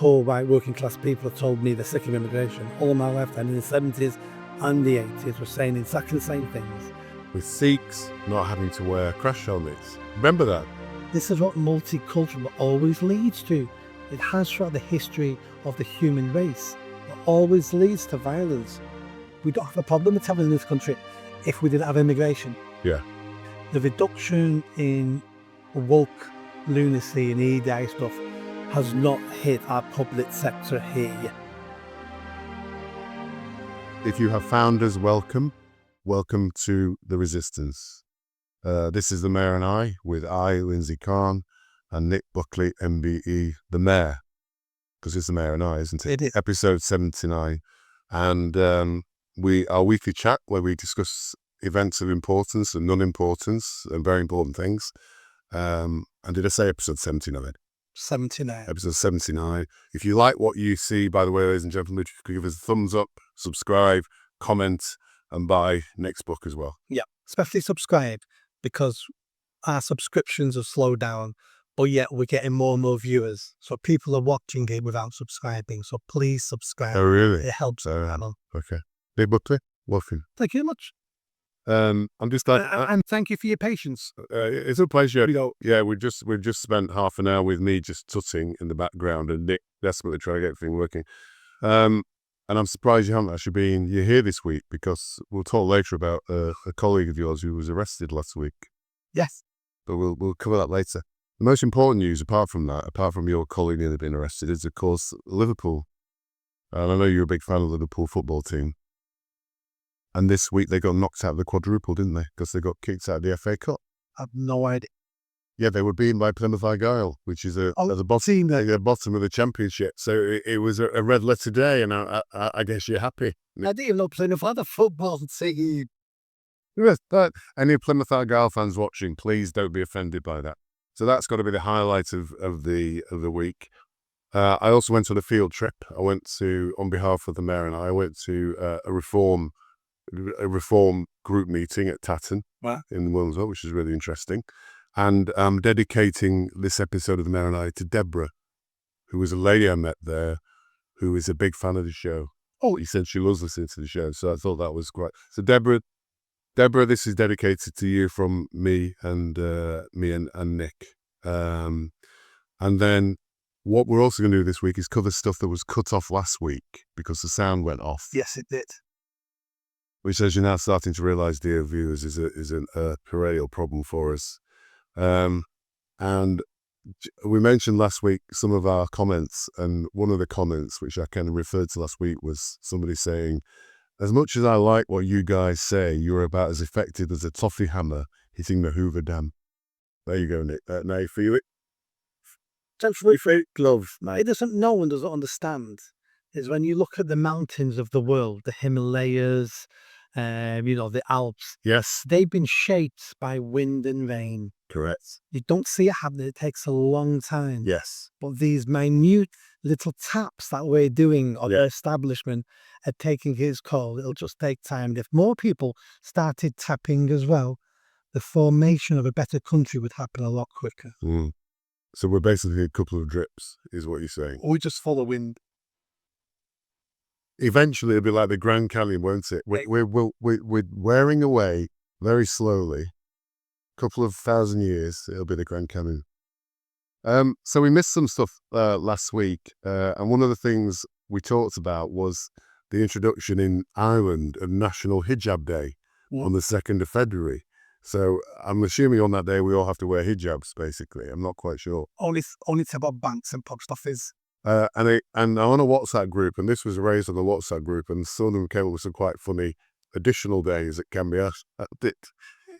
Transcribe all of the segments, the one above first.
poor white working class people have told me they're sick of immigration all my lifetime. In the 70s and the 80s were saying exactly the same things. With Sikhs not having to wear crash helmets. Remember that? This is what multiculturalism always leads to. It has throughout the history of the human race. It always leads to violence. We don't have a problem with having in this country if we didn't have immigration. Yeah. The reduction in woke lunacy and EDI stuff has not hit our public sector here yet. If you have found us, welcome to the resistance. This is the Mayor and I, with I, Lindsay Khan, and Nick Buckley, MBE, the Mayor, because it's the Mayor and I, isn't it? It is. Episode 79. And our weekly chat where we discuss events of importance and non-importance and very important things. And did I say episode 79? 79. Episode 79. If you like what you see, by the way, ladies and gentlemen, give us a thumbs up, subscribe, comment, and buy Nick's book as well. Yeah, especially subscribe, because our subscriptions have slowed down, but yet we're getting more and more viewers. So people are watching it without subscribing. So please subscribe. Oh, really? It helps. Okay. Nick Buckley, welcome. Thank you very much. I'm just like, and thank you for your patience. it's a pleasure. We've just spent half an hour with me just tutting in the background and Nick desperately trying to get everything working. And I'm surprised you haven't actually you're here this week, because we'll talk later about a colleague of yours who was arrested last week. Yes. But we'll cover that later. The most important news, apart from your colleague nearly being arrested, is of course Liverpool. And I know you're a big fan of the Liverpool football team. And this week they got knocked out of the quadruple, didn't they? Because they got kicked out of the FA Cup. I have no idea. Yeah, they were beaten by Plymouth Argyle, which is at the bottom of the championship. So it was a red letter day, and I guess you're happy. I didn't even know Plymouth had a football team. Yes, but any Plymouth Argyle fans watching, please don't be offended by that. So that's got to be the highlight of the week. I also went on a field trip. On behalf of the Mayor and I went to a reform group meeting at Tatton in Wilmslow, which is really interesting. And I'm dedicating this episode of the Mayor and I to Deborah, who was a lady I met there, who is a big fan of the show. Oh, he said she loves listening to the show, so I thought that was great. So Deborah, this is dedicated to you from me and Nick. And then what we're also going to do this week is cover stuff that was cut off last week because the sound went off. Yes, it did. Which, as you're now starting to realise, dear viewers, is a perennial problem for us. And we mentioned last week some of our comments, and one of the comments, which I kind of referred to last week, was somebody saying, as much as I like what you guys say, you're about as effective as a toffee hammer hitting the Hoover Dam. There you go, Nick. Now you feel it? Essentially, fruit glove. It doesn't know and doesn't understand is when you look at the mountains of the world, the Himalayas, the Alps. Yes. They've been shaped by wind and rain. Correct. You don't see it happen. It takes a long time. Yes. But these minute little taps that we're doing on the establishment are taking his call. It'll just take time. And if more people started tapping as well, the formation of a better country would happen a lot quicker. Mm. So we're basically a couple of drips, is what you're saying. Or we just follow wind. Eventually, it'll be like the Grand Canyon, won't it? We're wearing away very slowly. A couple of thousand years, it'll be the Grand Canyon. So we missed some stuff last week, and one of the things we talked about was the introduction in Ireland of National Hijab Day on the 2nd of February. So I'm assuming on that day we all have to wear hijabs, basically. I'm not quite sure. Only to about banks and post office. And I'm on a WhatsApp group, and this was raised on the WhatsApp group, and some of them came up with some quite funny additional days that can be added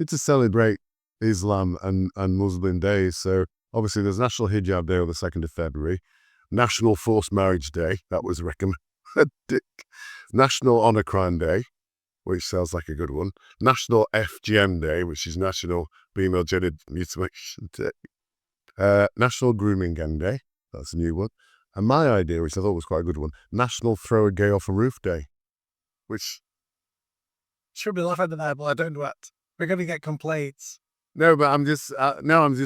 to celebrate Islam and Muslim days. So obviously there's National Hijab Day on the 2nd of February, National Forced Marriage Day, that was recommended, National Honour Crime Day, which sounds like a good one, National FGM Day, which is National Female Genital Mutilation Day, National Grooming Gang Day, that's a new one. And my idea, which I thought was quite a good one, National Throw a Gay Off a Roof Day, which should be laughing at that, but I don't know what. We're going to get complaints. No, but I'm just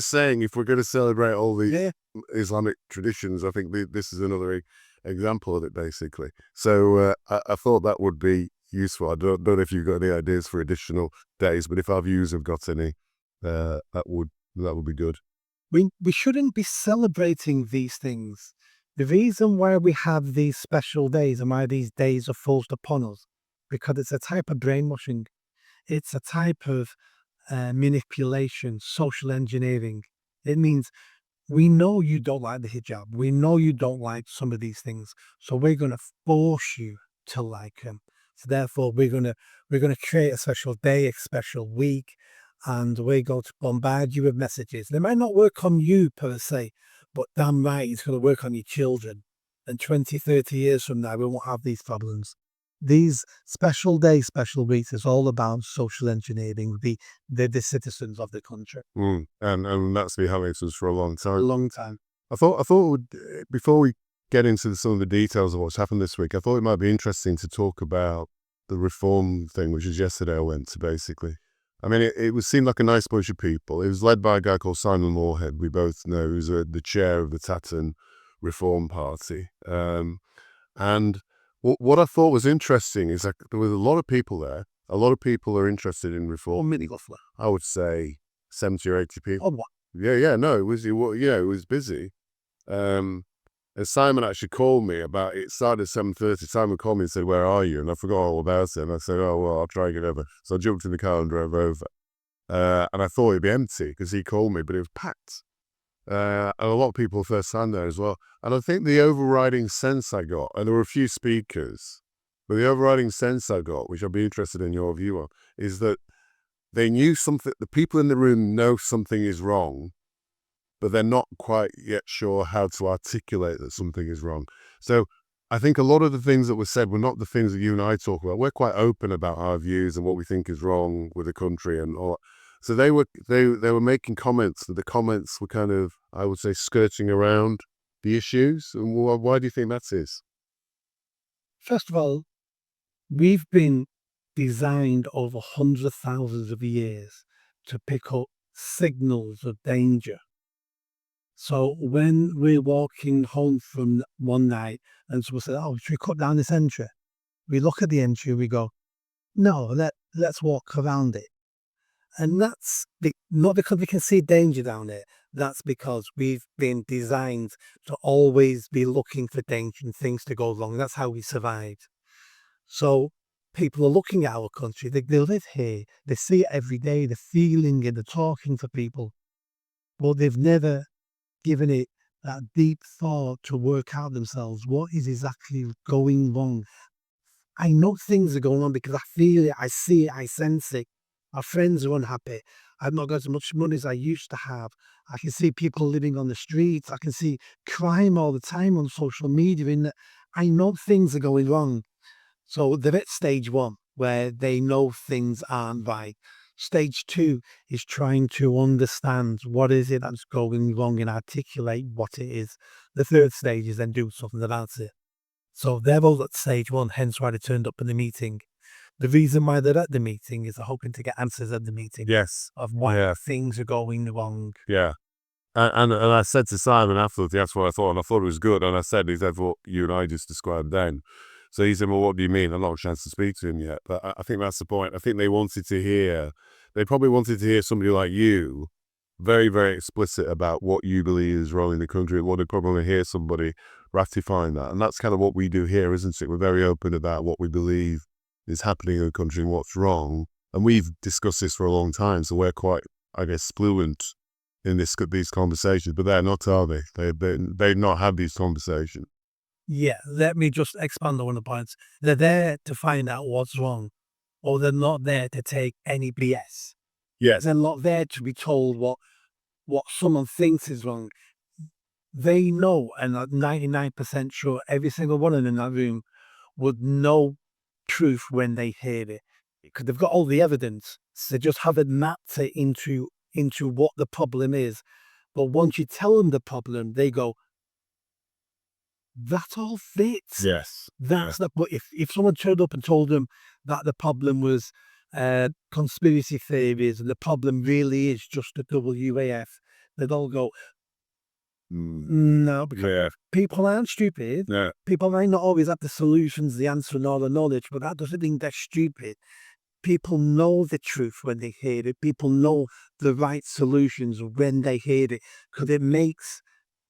saying, if we're going to celebrate all the Yeah. Islamic traditions, I think this is another example of it, basically. So I thought that would be useful. I don't know if you've got any ideas for additional days, but if our viewers have got any, that would be good. We shouldn't be celebrating these things. The reason why we have these special days and why these days are forced upon us, because it's a type of brainwashing. It's a type of manipulation, social engineering. It means we know you don't like the hijab. We know you don't like some of these things. So we're going to force you to like them. So therefore, we're gonna create a special day, a special week, and we're going to bombard you with messages. They might not work on you per se, but damn right, it's going to work on your children. And 20, 30 years from now, we won't have these problems. These special days, special weeks is all about social engineering the citizens of the country. And that's been having us for a long A time. long time. I thought it would, before we get into some of the details of what's happened this week, I thought it might be interesting to talk about the reform thing, which is yesterday I went to, basically. I mean, it seemed like a nice bunch of people. It was led by a guy called Simon Moorhead, we both know, who's the chair of the Tatton Reform Party. And what I thought was interesting is that there was a lot of people there. A lot of people are interested in reform. Many roughly. I would say 70 or 80 people. Oh, what? Yeah, no, it was busy. And Simon actually called me about it. Started at 7:30. Simon called me and said, "Where are you?" And I forgot all about it. And I said, "Oh well, I'll try and get over." So I jumped in the car and drove over. And I thought it'd be empty because he called me, but it was packed. And a lot of people first time there as well. And I think the overriding sense I got, and there were a few speakers, but the overriding sense I got, which I'd be interested in your view on, is that they knew something. The people in the room know something is wrong, but they're not quite yet sure how to articulate that something is wrong. So I think a lot of the things that were said were not the things that you and I talk about. We're quite open about our views and what we think is wrong with the country and all. So they were making comments, that the comments were kind of, I would say, skirting around the issues. And why do you think that is? First of all, we've been designed over hundreds of thousands of years to pick up signals of danger. So when we're walking home from one night and someone says, "Oh, should we cut down this entry?" We look at the entry, we go, "No, let's walk around it." And that's not because we can see danger down there. That's because we've been designed to always be looking for danger and things to go wrong. That's how we survived. So people are looking at our country. They live here. They see it every day. They're feeling it. They're talking to people. But they've never given it that deep thought to work out themselves what is exactly going wrong. I know things are going on because I feel it, I see it, I sense it. Our friends are unhappy. I've not got as much money as I used to have. I can see people living on the streets. I can see crime all the time on social media. And I know things are going wrong. So they're at stage one where they know things aren't right. Stage two is trying to understand what is it that's going wrong and articulate what it is. The third stage is then do something about it. So they're all at stage one, hence why they turned up in the meeting. The reason why they're at the meeting is they're hoping to get answers at the meeting Yes. of why Yeah. things are going wrong. Yeah. And I said to Simon afterwards, that's what I thought, and I thought it was good. And I said, he said, what you and I just described then. So he said, well, what do you mean? I've not had a chance to speak to him yet. But I think that's the point. I think they probably wanted to hear somebody like you, very, very explicit about what you believe is wrong in the country, and wanted probably to hear somebody ratifying that. And that's kind of what we do here, isn't it? We're very open about what we believe is happening in the country and what's wrong. And we've discussed this for a long time, so we're quite, I guess, fluent in these conversations, but they're not, are they? They've not had these conversations. Yeah, let me just expand on the points. They're there to find out what's wrong, or they're not there to take any BS. Yes. They're not there to be told what someone thinks is wrong. They know, and I'm 99% sure every single one of them in that room would know truth when they hear it, because they've got all the evidence. So they just haven't mapped it into what the problem is. But once you tell them the problem, they go, "That all fits." Yes. That's the. But if someone turned up and told them that the problem was conspiracy theories, and the problem really is just the WAF. They'd all go, no, because people aren't stupid. Yeah. People might not always have the solutions, the answer, and all the knowledge, but that doesn't mean they're stupid. People know the truth when they hear it. People know the right solutions when they hear it, because it makes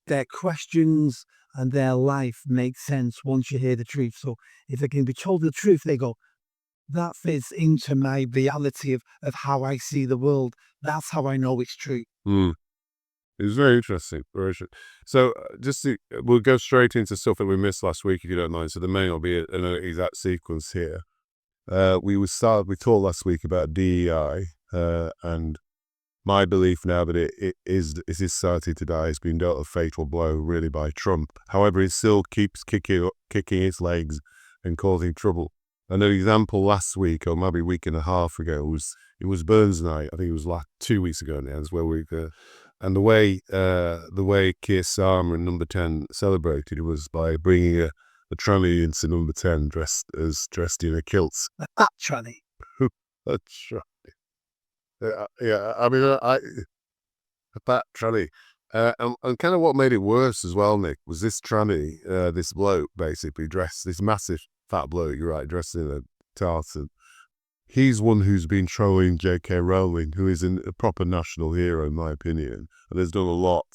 their questions and their life make sense once you hear the truth. So if they can be told the truth, they go, that fits into my reality of how I see the world. That's how I know it's true. It's very interesting. Very interesting. So we'll go straight into stuff that we missed last week, if you don't mind. So there may not be an exact sequence here. We talked last week about DEI, and my belief now that it is starting to die has been dealt a fatal blow really by Trump. However, it still keeps kicking its legs and causing trouble. And an example last week, or maybe a week and a half ago, was Burns Night. I think it was 2 weeks ago now, where and the way Keir Starmer and Number 10 celebrated was by bringing a tranny into Number 10 dressed in a kilt. That tranny. A tranny. Yeah, I mean, that tranny. And kind of what made it worse as well, Nick, was this tranny, this bloke basically dressed, this massive fat bloke, you're right, dressed in a tartan. He's one who's been trolling J.K. Rowling, who is a proper national hero, in my opinion, and has done a lot.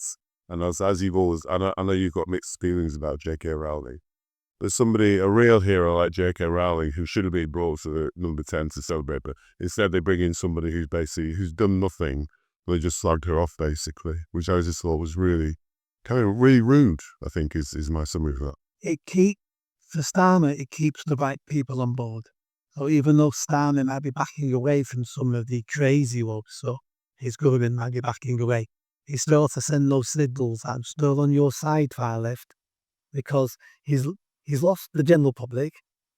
And as you've always, I know you've got mixed feelings about J.K. Rowling. There's a real hero like J.K. Rowling, who should have been brought to the Number 10 to celebrate, but instead they bring in somebody who's done nothing. They just slagged her off, basically, which I just thought was really rude, I think, is my summary of that. For Starmer, it keeps the right people on board. So even though Starmer might be backing away from some of the crazy woke stuff, his government might be backing away, he's still to send those signals, I'm still on your side, far left, because he's lost the general public,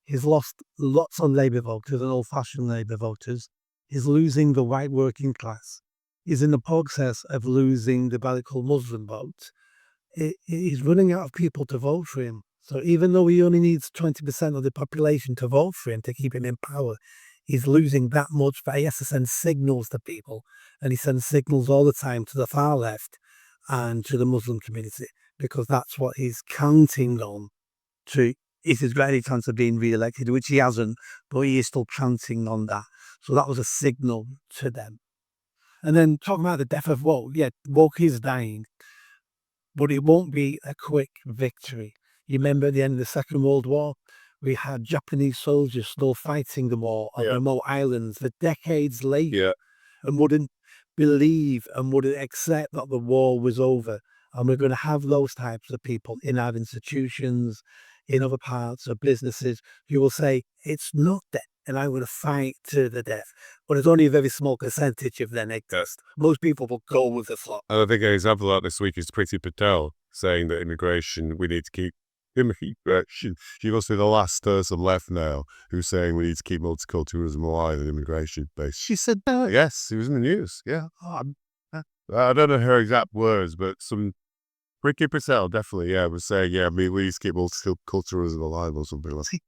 he's lost lots of Labour voters and old-fashioned Labour voters, he's losing the white working class, he's in the process of losing the radical Muslim vote. He's running out of people to vote for him. So even though he only needs 20% of the population to vote for him to keep him in power, he's losing that much, but he has to send signals to people. And he sends signals all the time to the far left and to the Muslim community, because that's what he's counting on is his very chance of being re-elected, which he hasn't, but he is still counting on that. So that was a signal to them. And then talking about the death of woke, yeah, woke is dying, but it won't be a quick victory. You remember at the end of the Second World War, we had Japanese soldiers still fighting the war on remote islands for decades later, and wouldn't believe and wouldn't accept that the war was over. And we're going to have those types of people in our institutions, in other parts of businesses, who will say, it's not death, and I'm going to fight to the death. But it's only a very small percentage of them exist. Most people will go with the flow. And I think an example of that this week is Priti Patel saying that immigration, we need to keep immigration. She must be the last person left now who's saying we need to keep multiculturalism alive and immigration based. She said that. Yes, it was in the news. Yeah. I don't know her exact words, but Priti Patel definitely, was saying, we need to keep multiculturalism alive or something like that.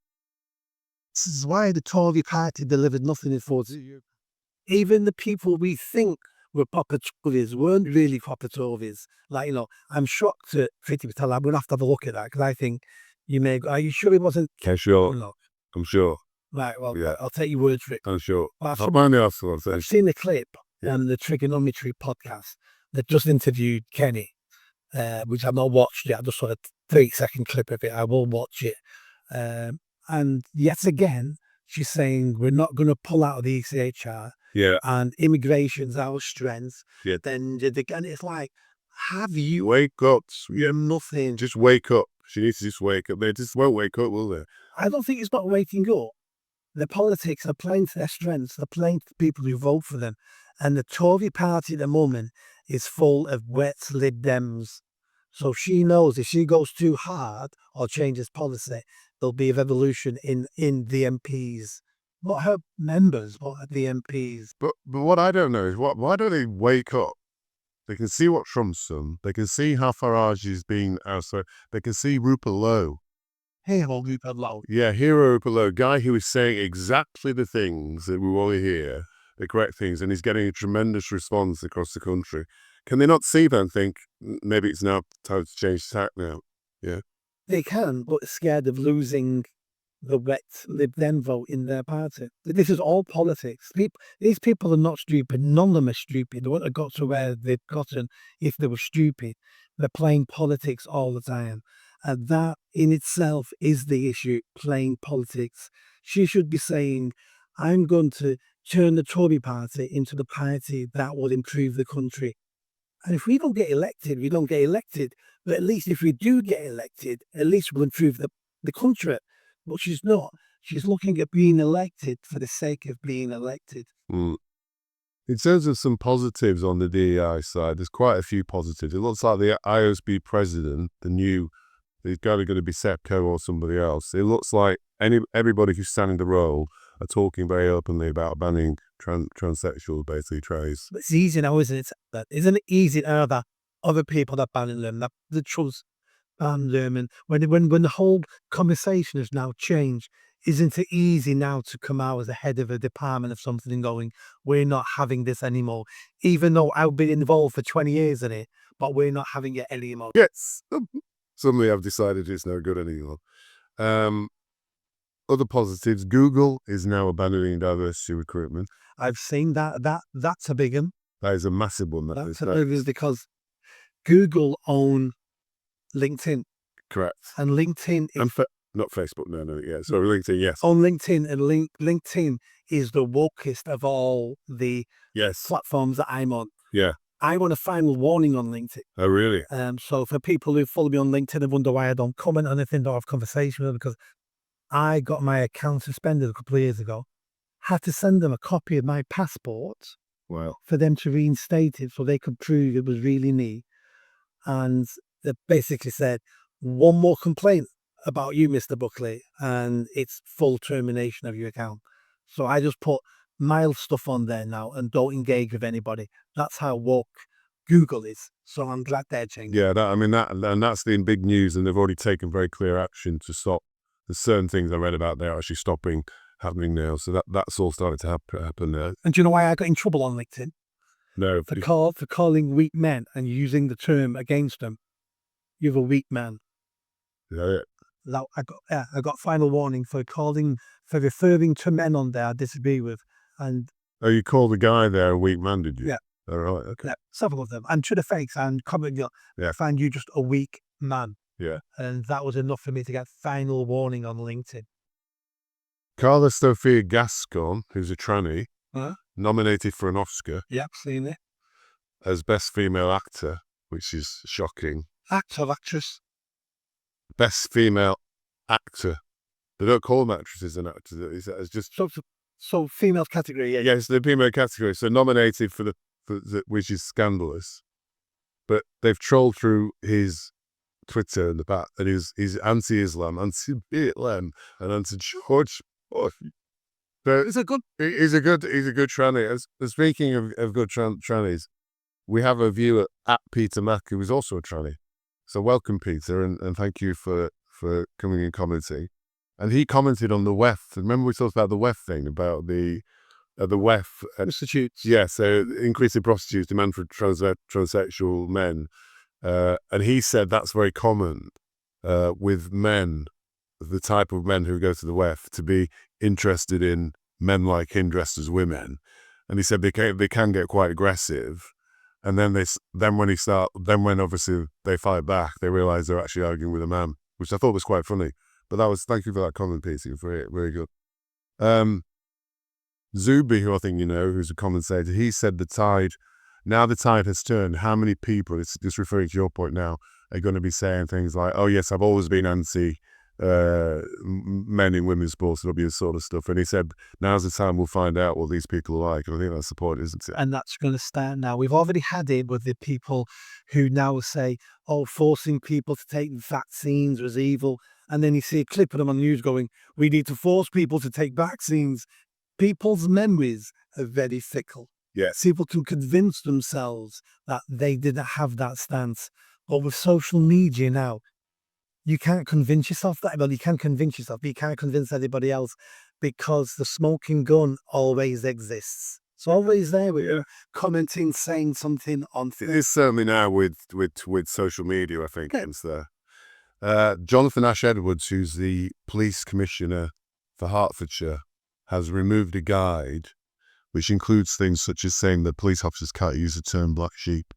This is why the Tory party delivered nothing in 40 years. Even the people we think were proper Tories weren't really proper Tories. Like, I'm shocked at Priti Patel. I'm going to have a look at that, because I think are you sure it wasn't? Yeah, sure. No. I'm sure. Right, well, I'll take your word for it. I'm sure. I've seen the clip on the Trigonometry podcast that just interviewed Kenny, which I've not watched yet. I just saw a 30-second clip of it. I will watch it. And yet again, she's saying we're not going to pull out of the ECHR. Yeah. And immigration's our strength. Yeah. Then and it's like, have you wake up? You're nothing. Just wake up. She needs to just wake up. They just won't wake up, will they? I don't think it's not waking up. The politics are playing to their strengths. They're playing to the people who vote for them. And the Tory party at the moment is full of wet Lib Dems. So she knows if she goes too hard or changes policy, there'll be a revolution in the MPs. Not her members, but the MPs. But what I don't know is why don't they wake up? They can see what Trump's done. They can see how Farage is being outside. They can see Rupert Lowe. hero group alone. Yeah, hero below. Guy who is saying exactly the things that we want to hear, the correct things, and he's getting a tremendous response across the country. Can they not see that and think, maybe it's now time to change tack now? Yeah. They can, but scared of losing the wet Lib Dem vote in their party. This is all politics. These people are not stupid. None of them are stupid. They wouldn't have got to where they've gotten if they were stupid. They're playing politics all the time. And that in itself is the issue, playing politics. She should be saying, I'm going to turn the Tory party into the party that will improve the country. And if we don't get elected, we don't get elected. But at least if we do get elected, at least we'll improve the country. But she's not. She's looking at being elected for the sake of being elected. Mm. In terms of some positives on the DEI side, there's quite a few positives. It looks like the IOSB president, he's going to be Sepco or somebody else. It looks like everybody who's standing the role are talking very openly about banning transsexual, basically, trays. But it's easy now, isn't it? Isn't it easy now that other people are banning them, that the trust ban them, and when the whole conversation has now changed, isn't it easy now to come out as the head of a department of something and going, we're not having this anymore, even though I've been involved for 20 years in it, but we're not having it anymore. Yes. Suddenly I've decided it's no good anymore. Other positives, Google is now abandoning diversity recruitment. I've seen that's a big one. That is a massive one. That's a big one because Google own LinkedIn. Correct. And LinkedIn is... not Facebook, no. Yeah, sorry, LinkedIn, yes. On LinkedIn, and LinkedIn is the wokest of all the platforms that I'm on. Yeah. I want a final warning on LinkedIn. Oh, really? So for people who follow me on LinkedIn and wonder why I don't comment on anything, don't have conversation with them, because I got my account suspended a couple of years ago. Had to send them a copy of my passport for them to reinstate it so they could prove it was really me. And they basically said, one more complaint about you, Mr. Buckley, and it's full termination of your account. So I just put mild stuff on there now and don't engage with anybody. That's how woke Google is. So I'm glad they're changing. Yeah, that's the big news, and they've already taken very clear action to stop. There's certain things I read about they're actually stopping happening now. So that's all started to happen now. And do you know why I got in trouble on LinkedIn? No. For calling weak men and using the term against them. You're a weak man. Yeah. Now I got final warning for referring to men on there I disagree with. And you called the guy there a weak man, did you? Yeah. All right. Okay. Yeah, several of them. And to the face and comment, I find you just a weak man. Yeah. And that was enough for me to get final warning on LinkedIn. Carla Sophia Gascon, who's a tranny, nominated for an Oscar. Yep, seen it. As Best Female Actor, which is shocking. Actor, actress. Best Female Actor. They don't call them actresses and actors. It's just so female category. Yeah. Yes, the female category. So nominated for which is scandalous. But they've trolled through his Twitter in the back, and he's anti-Islam, anti-BLM, and anti-George Bush. So he's a good tranny. And speaking of good trannies, we have a viewer at Peter Mack who is also a tranny. So welcome, Peter, and thank you for coming and commenting. And he commented on the WEF. Remember we talked about the WEF thing, about the WEF prostitutes. Yeah, so increasing prostitutes, demand for transsexual men. And he said that's very common with men, the type of men who go to the WEF, to be interested in men like him dressed as women. And he said they can get quite aggressive. And then when obviously they fight back, they realize they're actually arguing with a man, which I thought was quite funny. But thank you for that comment, Peter. Very, very good. Zubi, who I think you know, who's a commentator, he said the tide has turned. How many people, it's just referring to your point now, are going to be saying things like, oh yes, I've always been anti men in women's sports, and all this sort of stuff. And he said, now's the time we'll find out what these people are like. And I think that's the point, isn't it? And that's going to start now. We've already had it with the people who now say, oh, forcing people to take vaccines was evil. And then you see a clip of them on the news going, we need to force people to take vaccines. People's memories are very fickle. Yes. People can convince themselves that they didn't have that stance. But with social media now, You can't convince yourself that. Well, you can convince yourself, but you can't convince anybody else because the smoking gun always exists. It's always there. We're commenting, saying something on. It is certainly now with social media, I think Yeah. it's there. Jonathan Ash Edwards, who's the police commissioner for Hertfordshire, has removed a guide which includes things such as saying that police officers can't use the term black sheep.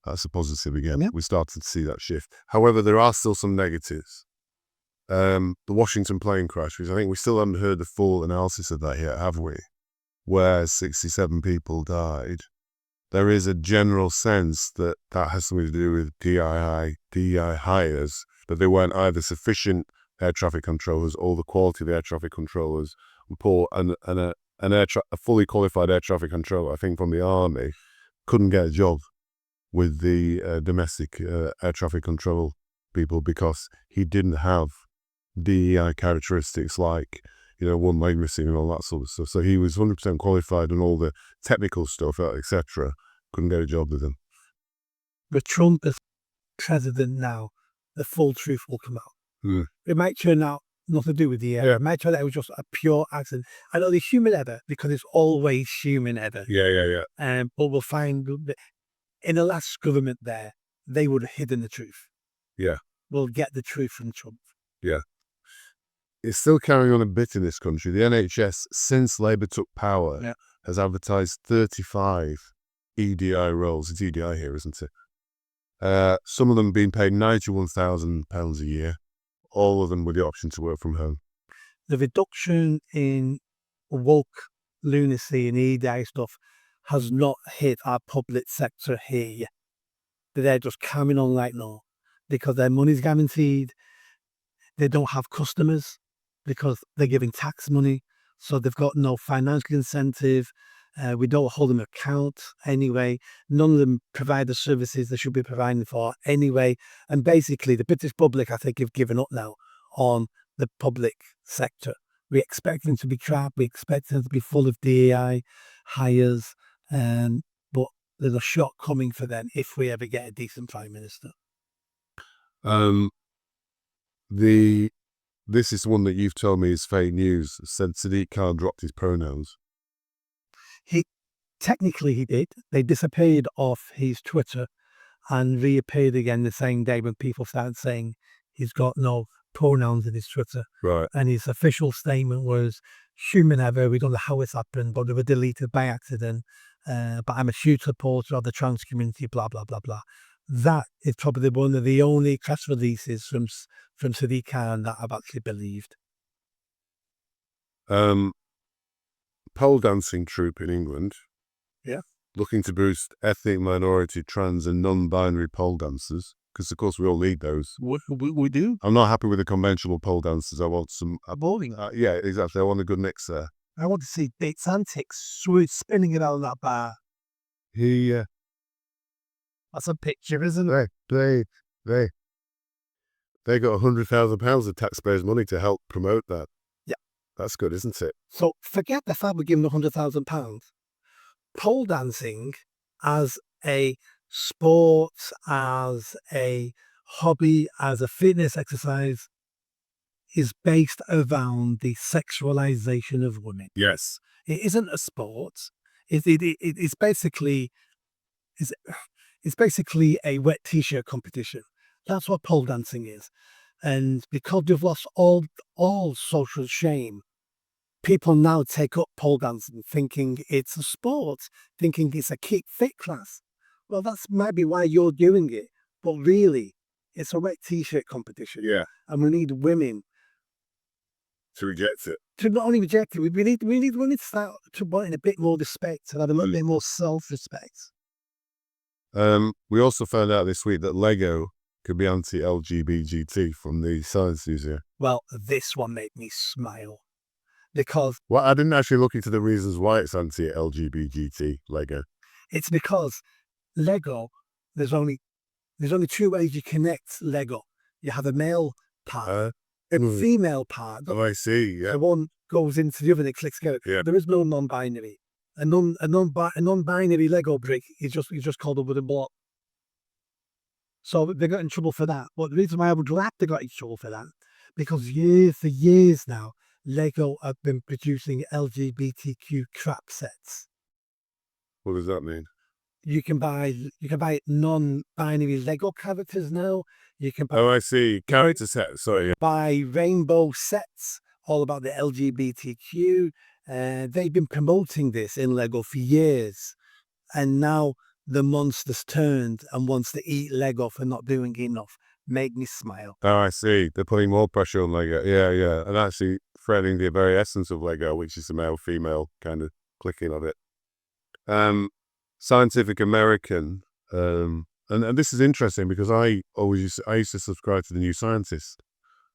That's a positive again. Yep. We started to see that shift. However, there are still some negatives. The Washington plane crash, which I think we still haven't heard the full analysis of that yet, have we? Where 67 people died. There is a general sense that that has something to do with DI hires, that they weren't either sufficient air traffic controllers or the quality of the air traffic controllers were poor, and a fully qualified air traffic controller, I think from the army, couldn't get a job with the domestic air traffic control people because he didn't have DEI characteristics like, one leg missing and all that sort of stuff. So he was 100% qualified on all the technical stuff, etc. Couldn't get a job with him. But Trump is president now. The full truth will come out. It might turn out nothing to do with the air. It might turn out it was just a pure accident. I know the human error because it's always human error. Yeah. But we'll find that in the last government there, they would have hidden the truth. Yeah. We'll get the truth from Trump. Yeah. It's still carrying on a bit in this country. The NHS, since Labour took power, has advertised 35 EDI roles. It's EDI here, isn't it? Some of them being paid £91,000 a year, all of them with the option to work from home. The reduction in woke lunacy and EDI stuff has not hit our public sector here yet. They're just carrying on like no, because their money's guaranteed. They don't have customers because they're giving tax money, so they've got no financial incentive. We don't hold them account anyway. None of them provide the services they should be providing for anyway. And basically, the British public, I think, have given up now on the public sector. We expect them to be crap. We expect them to be full of DEI hires, but there's a shock coming for them if we ever get a decent prime minister. This is one that you've told me is fake news. Said Sadiq Khan dropped his pronouns. Technically he did. They disappeared off his Twitter and reappeared again the same day when people started saying he's got no pronouns in his Twitter. Right. And his official statement was, human error, we don't know how it's happened, but they were deleted by accident. But I'm a huge supporter of the trans community, blah, blah, blah, blah. That is probably one of the only press releases from Sadiq Khan that I've actually believed. Pole dancing troupe in England. Yeah. Looking to boost ethnic, minority, trans and non-binary pole dancers. Because, of course, we all need those. We do. I'm not happy with the conventional pole dancers. I want some... Bowling. Yeah, exactly. I want a good mix there. I want to see Date's antics spinning around that bar. That's a picture, isn't it? They got £100,000 of taxpayers' money to help promote that. Yeah. That's good, isn't it? So forget the fact we're giving them £100,000. Pole dancing as a sport, as a hobby, as a fitness exercise is based around the sexualization of women. Yes. It isn't a sport. It's basically a wet t-shirt competition. That's what pole dancing is. And because we've lost all social shame, people now take up pole dancing thinking it's a sport, thinking it's a keep fit class. Well, that's maybe why you're doing it. But really, it's a wet t-shirt competition. Yeah. And we need women to reject it. To not only reject it, we need women to start to wanting a bit more respect and have a little bit more self-respect. We also found out this week that Lego could be anti-LGBT from the Science Museum. Well, this one made me smile. Because... Well, I didn't actually look into the reasons why it's anti-LGBT, Lego. It's because Lego, there's only two ways you connect Lego. You have a male part, a female part. Oh, I see, yeah. The one goes into the other and it clicks together. Yeah. There is no non-binary. A non-binary Lego brick is just called a wooden block. So they got in trouble for that. But the reason why I would glad they got in trouble for that, because years for years now, Lego have been producing LGBTQ crap sets. What does that mean? You can buy non-binary Lego characters now. You can Oh, I see. Character set. Sorry. buy rainbow sets all about the LGBTQ. They've been promoting this in Lego for years, and now the monster's turned and wants to eat Lego for not doing enough. Make me smile. Oh, I see. They're putting more pressure on Lego. Yeah, yeah. And actually threatening the very essence of Lego, which is the male-female kind of clicking of it. Scientific American, and this is interesting because I used to subscribe to the New Scientist,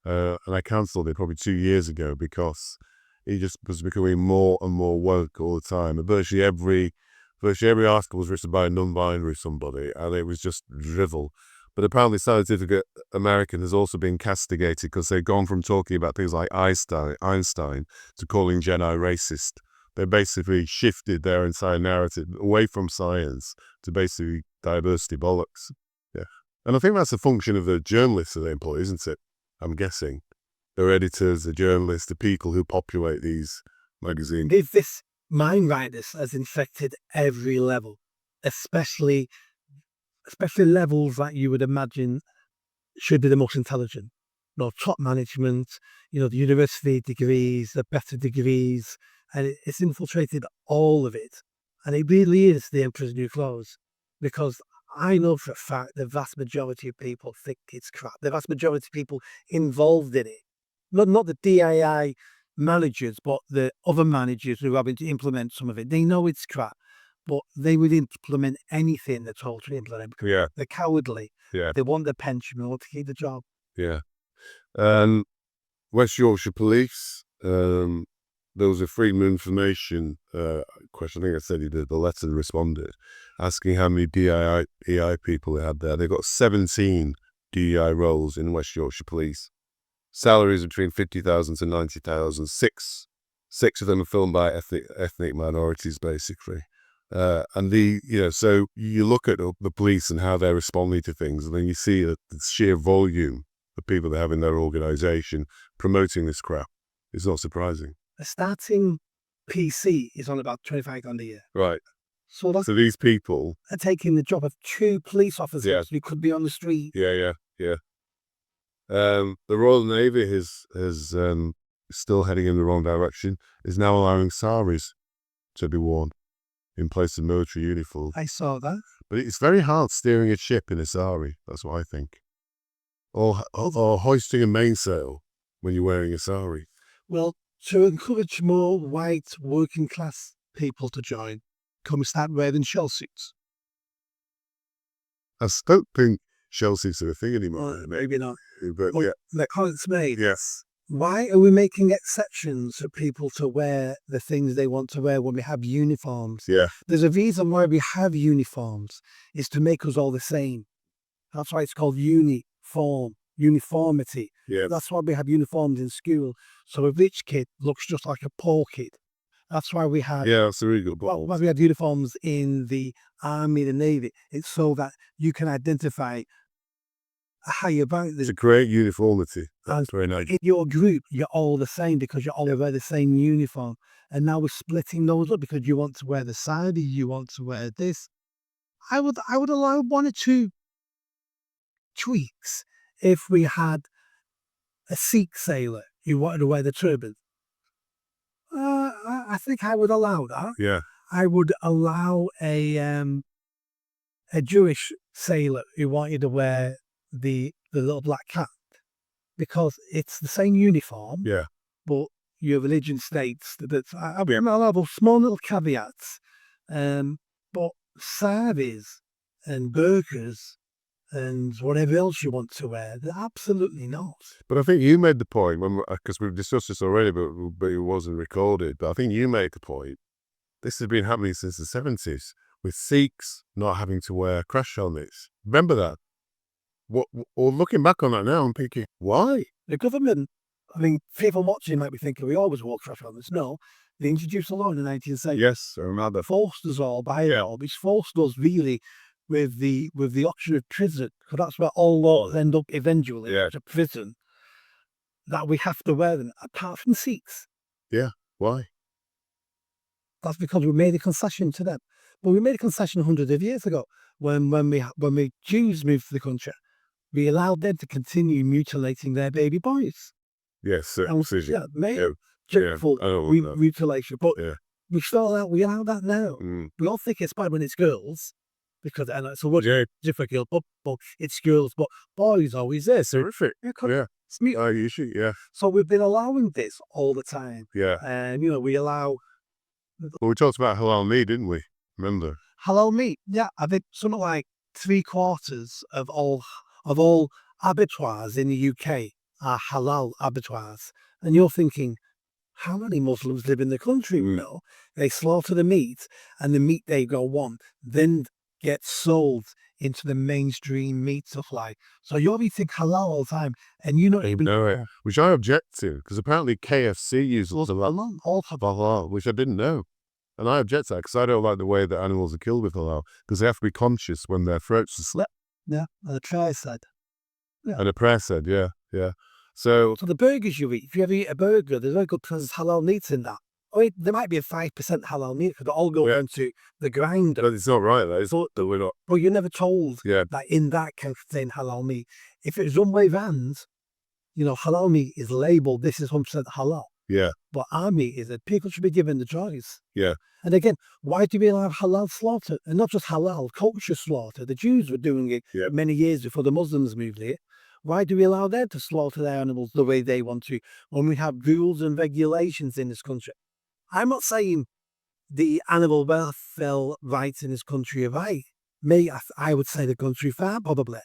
and I cancelled it probably 2 years ago because it just was becoming more and more woke all the time. And virtually every article was written by a non-binary somebody, and it was just drivel. But apparently Scientific American has also been castigated because they've gone from talking about things like Einstein to calling Jedi racist. They basically shifted their entire narrative away from science to basically diversity bollocks. Yeah. And I think that's a function of the journalists that they employ, isn't it? I'm guessing. Their editors, the journalists, the people who populate these magazines. This mind rightness has infected every level, especially levels that you would imagine should be the most intelligent. Top management, the university degrees, the better degrees, and it's infiltrated all of it. And it really is the Emperor's New Clothes, because I know for a fact the vast majority of people think it's crap. The vast majority of people involved in it, not the DII managers, but the other managers who are having to implement some of it. They know it's crap, but they would implement anything they're told to implement because Yeah. they're cowardly. Yeah. They want their pension, they want to keep the job. Yeah. West Yorkshire Police, there was a Freedom of Information question. I think I said he did the letter responded, asking how many DEI people they had there. They've got 17 DEI roles in West Yorkshire Police. Salaries between 50,000 to 90,000. Six of them are filmed by ethnic minorities, basically. So you look at the police and how they're responding to things, and then you see that the sheer volume of people they have in their organisation promoting this crap. It's not surprising. A starting PC is on about 25 grand a year. Right. So these people are taking the job of 2 police officers who could be on the street. Yeah. The Royal Navy is still heading in the wrong direction. Is now allowing saris to be worn in place of military uniform. I saw that. But it's very hard steering a ship in a sari. That's what I think. Or hoisting a mainsail when you're wearing a sari. Well, to encourage more white working class people to join, can we start wearing shell suits? I don't think shell suits are a thing anymore. Well, maybe not. But the comments made. Yes. Why are we making exceptions for people to wear the things they want to wear when we have uniforms? Yeah. There's a reason why we have uniforms, is to make us all the same. That's why it's called uniformity. Yeah. That's why we have uniforms in school. So a rich kid looks just like a poor kid. That's why we had. Yeah, that's a really good point. Well, why we had uniforms in the army, the navy. It's so that you can identify how you're about this. To create uniformity. That's very nice. In your group, you're all the same because you all wear the same uniform. And now we're splitting those up because you want to wear the sari, you want to wear this. I would allow 1 or 2 tweaks if we had a Sikh sailor who wanted to wear the turban. I think I would allow that. Yeah. I would allow a Jewish sailor who wanted to wear the little black cap, because it's the same uniform. Yeah. But your religion states that I'll have small little caveats. But saris and burqas and whatever else you want to wear, they're absolutely not. But I think you made the point, because we've discussed this already, but it wasn't recorded. But I think you made the point. This has been happening since the 70s, with Sikhs not having to wear crash helmets. Remember that? Or looking back on that now, I'm thinking, why? The government, people watching might be thinking we always wore crash helmets. No, they introduced a law in the 1970s. Yes, I remember. Forced us all by law, which forced us really with the option of prison, because that's where all laws end up eventually, Yeah. to prison, that we have to wear them, apart from Sikhs. Yeah. Why? That's because we made a concession to them. But we made a concession hundreds of years ago when we Jews moved to the country. We allowed them to continue mutilating their baby boys. Yes, circumcision. Yeah, made Yeah. gentful I don't want that. mutilation. But Yeah. we allow that now. Mm. We all think it's bad when it's girls, because and it's a word Yeah. difficult, but it's girls. But boys always there. So Terrific. Yeah. it's me. You should. Yeah. So we've been allowing this all the time, Yeah. and we allow Well, we talked about halal meat, didn't we? Remember? halal meat. Yeah, I think something like 3/4 of all abattoirs in the UK are halal abattoirs, and you're thinking, how many Muslims live in the country? No, they slaughter the meat, and the meat they go want then gets sold into the mainstream meat supply. So you're eating halal all the time, and you're not even No, which I object to, because apparently KFC uses halal. All halal, which I didn't know. And I object to that because I don't like the way that animals are killed with halal, because they have to be conscious when their throats are slit. Yeah, and the prayer said. And a prayer said, yeah. So the burgers you eat, if you ever eat a burger, there's very good because there's halal meat in that. I mean, there might be a 5% halal meat because they all go into the grinder. but it's not right, though. It's that we're not. But you're never told Yeah. that in that can contain halal meat. If it's one way round, halal meat is labelled, this is 100% halal. Yeah. But our meat is that people should be given the choice. Yeah. And again, why do we allow halal slaughter? And not just halal, kosher slaughter. The Jews were doing it many years before the Muslims moved here. Why do we allow them to slaughter their animals the way they want to when we have rules and regulations in this country? I'm not saying the animal welfare rights in this country are right. I would say the country fair, probably.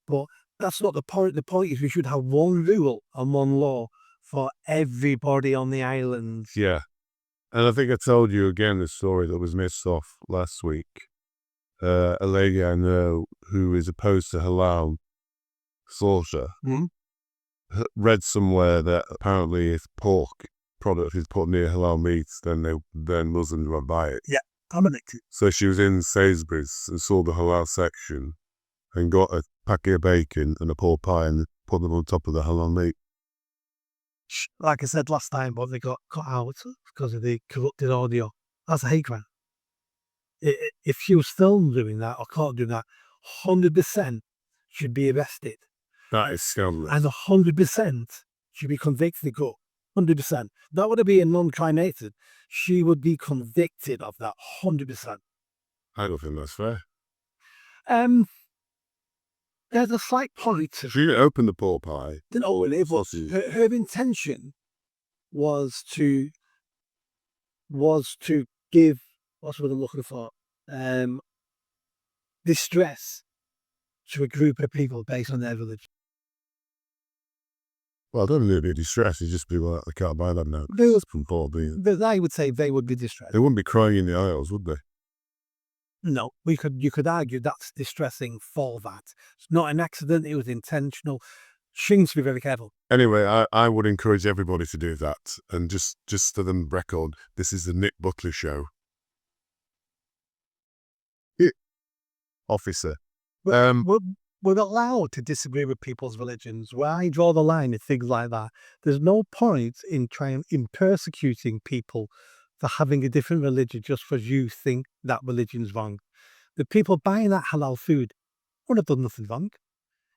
But that's not the point. The point is we should have one rule and one law for everybody on the island. Yeah. And I think I told you again the story that was missed off last week. A lady I know who is opposed to halal slaughter read somewhere that apparently if pork product is put near halal meat, then Muslims won't buy it. Yeah, I'm addicted. So she was in Sainsbury's and saw the halal section and got a packet of bacon and a pork pie and put them on top of the halal meat. Like I said last time, but they got cut out because of the corrupted audio. That's a hate crime. If she was filmed doing that or caught doing that, 100% should be arrested. That is scandalous. And 100% should be convicted. 100%. That would be a non-cremated. She would be convicted of that 100%. I don't think that's fair. There's a slight point. She didn't open the pork pie. Her intention was to give, what's what I'm looking for, distress to a group of people based on their religion. Well, I don't think it'd be distress. It'd just be like, I can't buy that now. From pork being. I would say they would be distressed. They wouldn't be crying in the aisles, would they? No, you could argue that's distressing for that. It's not an accident, it was intentional. She needs to be very careful. Anyway, I would encourage everybody to do that. And just for the record, this is the Nick Buckley Show. Officer. We're allowed to disagree with people's religions. Where I draw the line is things like that. There's no point in persecuting people for having a different religion just because you think that religion's wrong. The people buying that halal food wouldn't have done nothing wrong.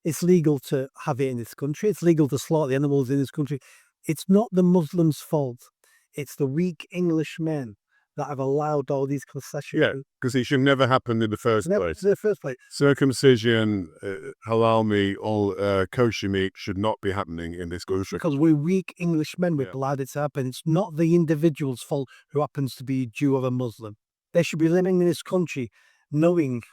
It's legal to have it in this country. It's legal to slaughter the animals in this country. It's not the Muslims' fault. It's the weak Englishmen that have allowed all these concessions. Yeah, because it should never happen in the first place. In the first place. Circumcision, halal meat, all kosher meat should not be happening in this country. Because we're weak Englishmen, we've allowed it to happen. It's not the individual's fault who happens to be Jew or a Muslim. They should be living in this country knowing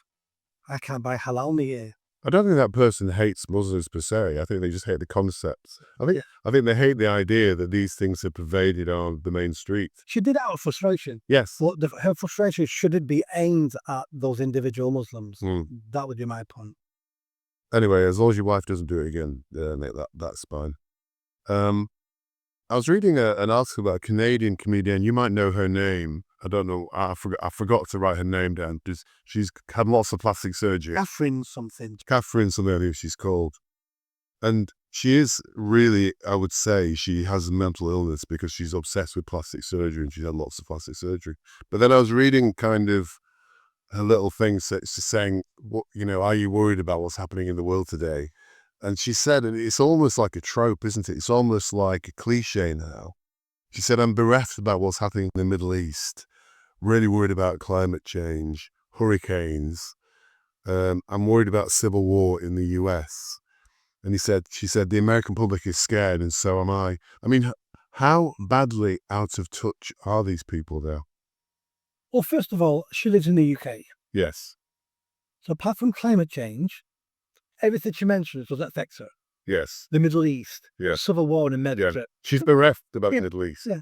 I can't buy halal meat here. I don't think that person hates Muslims per se. I think they just hate the concepts. I think they hate the idea that these things are pervaded on the main street. She did it out of frustration. Yes. But her frustration shouldn't be aimed at those individual Muslims. That would be my point. Anyway, as long as your wife doesn't do it again, mate, that's fine. I was reading an article about a Canadian comedian. You might know her name. I don't know. I forgot to write her name down. She's had lots of plastic surgery. Catherine something. Catherine something, I think she's called. And she is really, I would say, she has a mental illness because she's obsessed with plastic surgery and she's had lots of plastic surgery. But then I was reading kind of her little thing saying, what, are you worried about what's happening in the world today? And she said, and it's almost like a trope, isn't it? It's almost like a cliche now. She said, I'm bereft about what's happening in the Middle East, really worried about climate change, hurricanes. I'm worried about civil war in the US. And she said, the American public is scared and so am I. I mean, how badly out of touch are these people now? Well, first of all, she lives in the UK. Yes. So apart from climate change, everything she mentions doesn't affect her. Yes. The Middle East, Yeah. civil war in America. Yeah. She's bereft about Yeah. the Middle East. Yeah.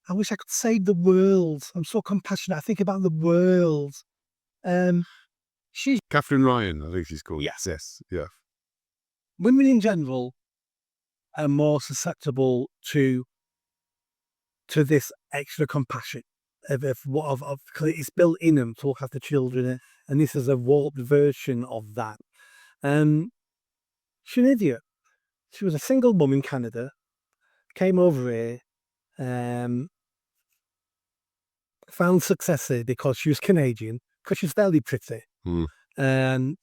I wish I could save the world. I'm so compassionate. I think about the world. She's Catherine Ryan, I think she's called. Yes. Yeah. Women in general are more susceptible to this extra compassion of it's built in them to look after children, and this is a warped version of that. She's an idiot. She was a single mum in Canada, came over here, found success here because she was Canadian, because she's fairly pretty, and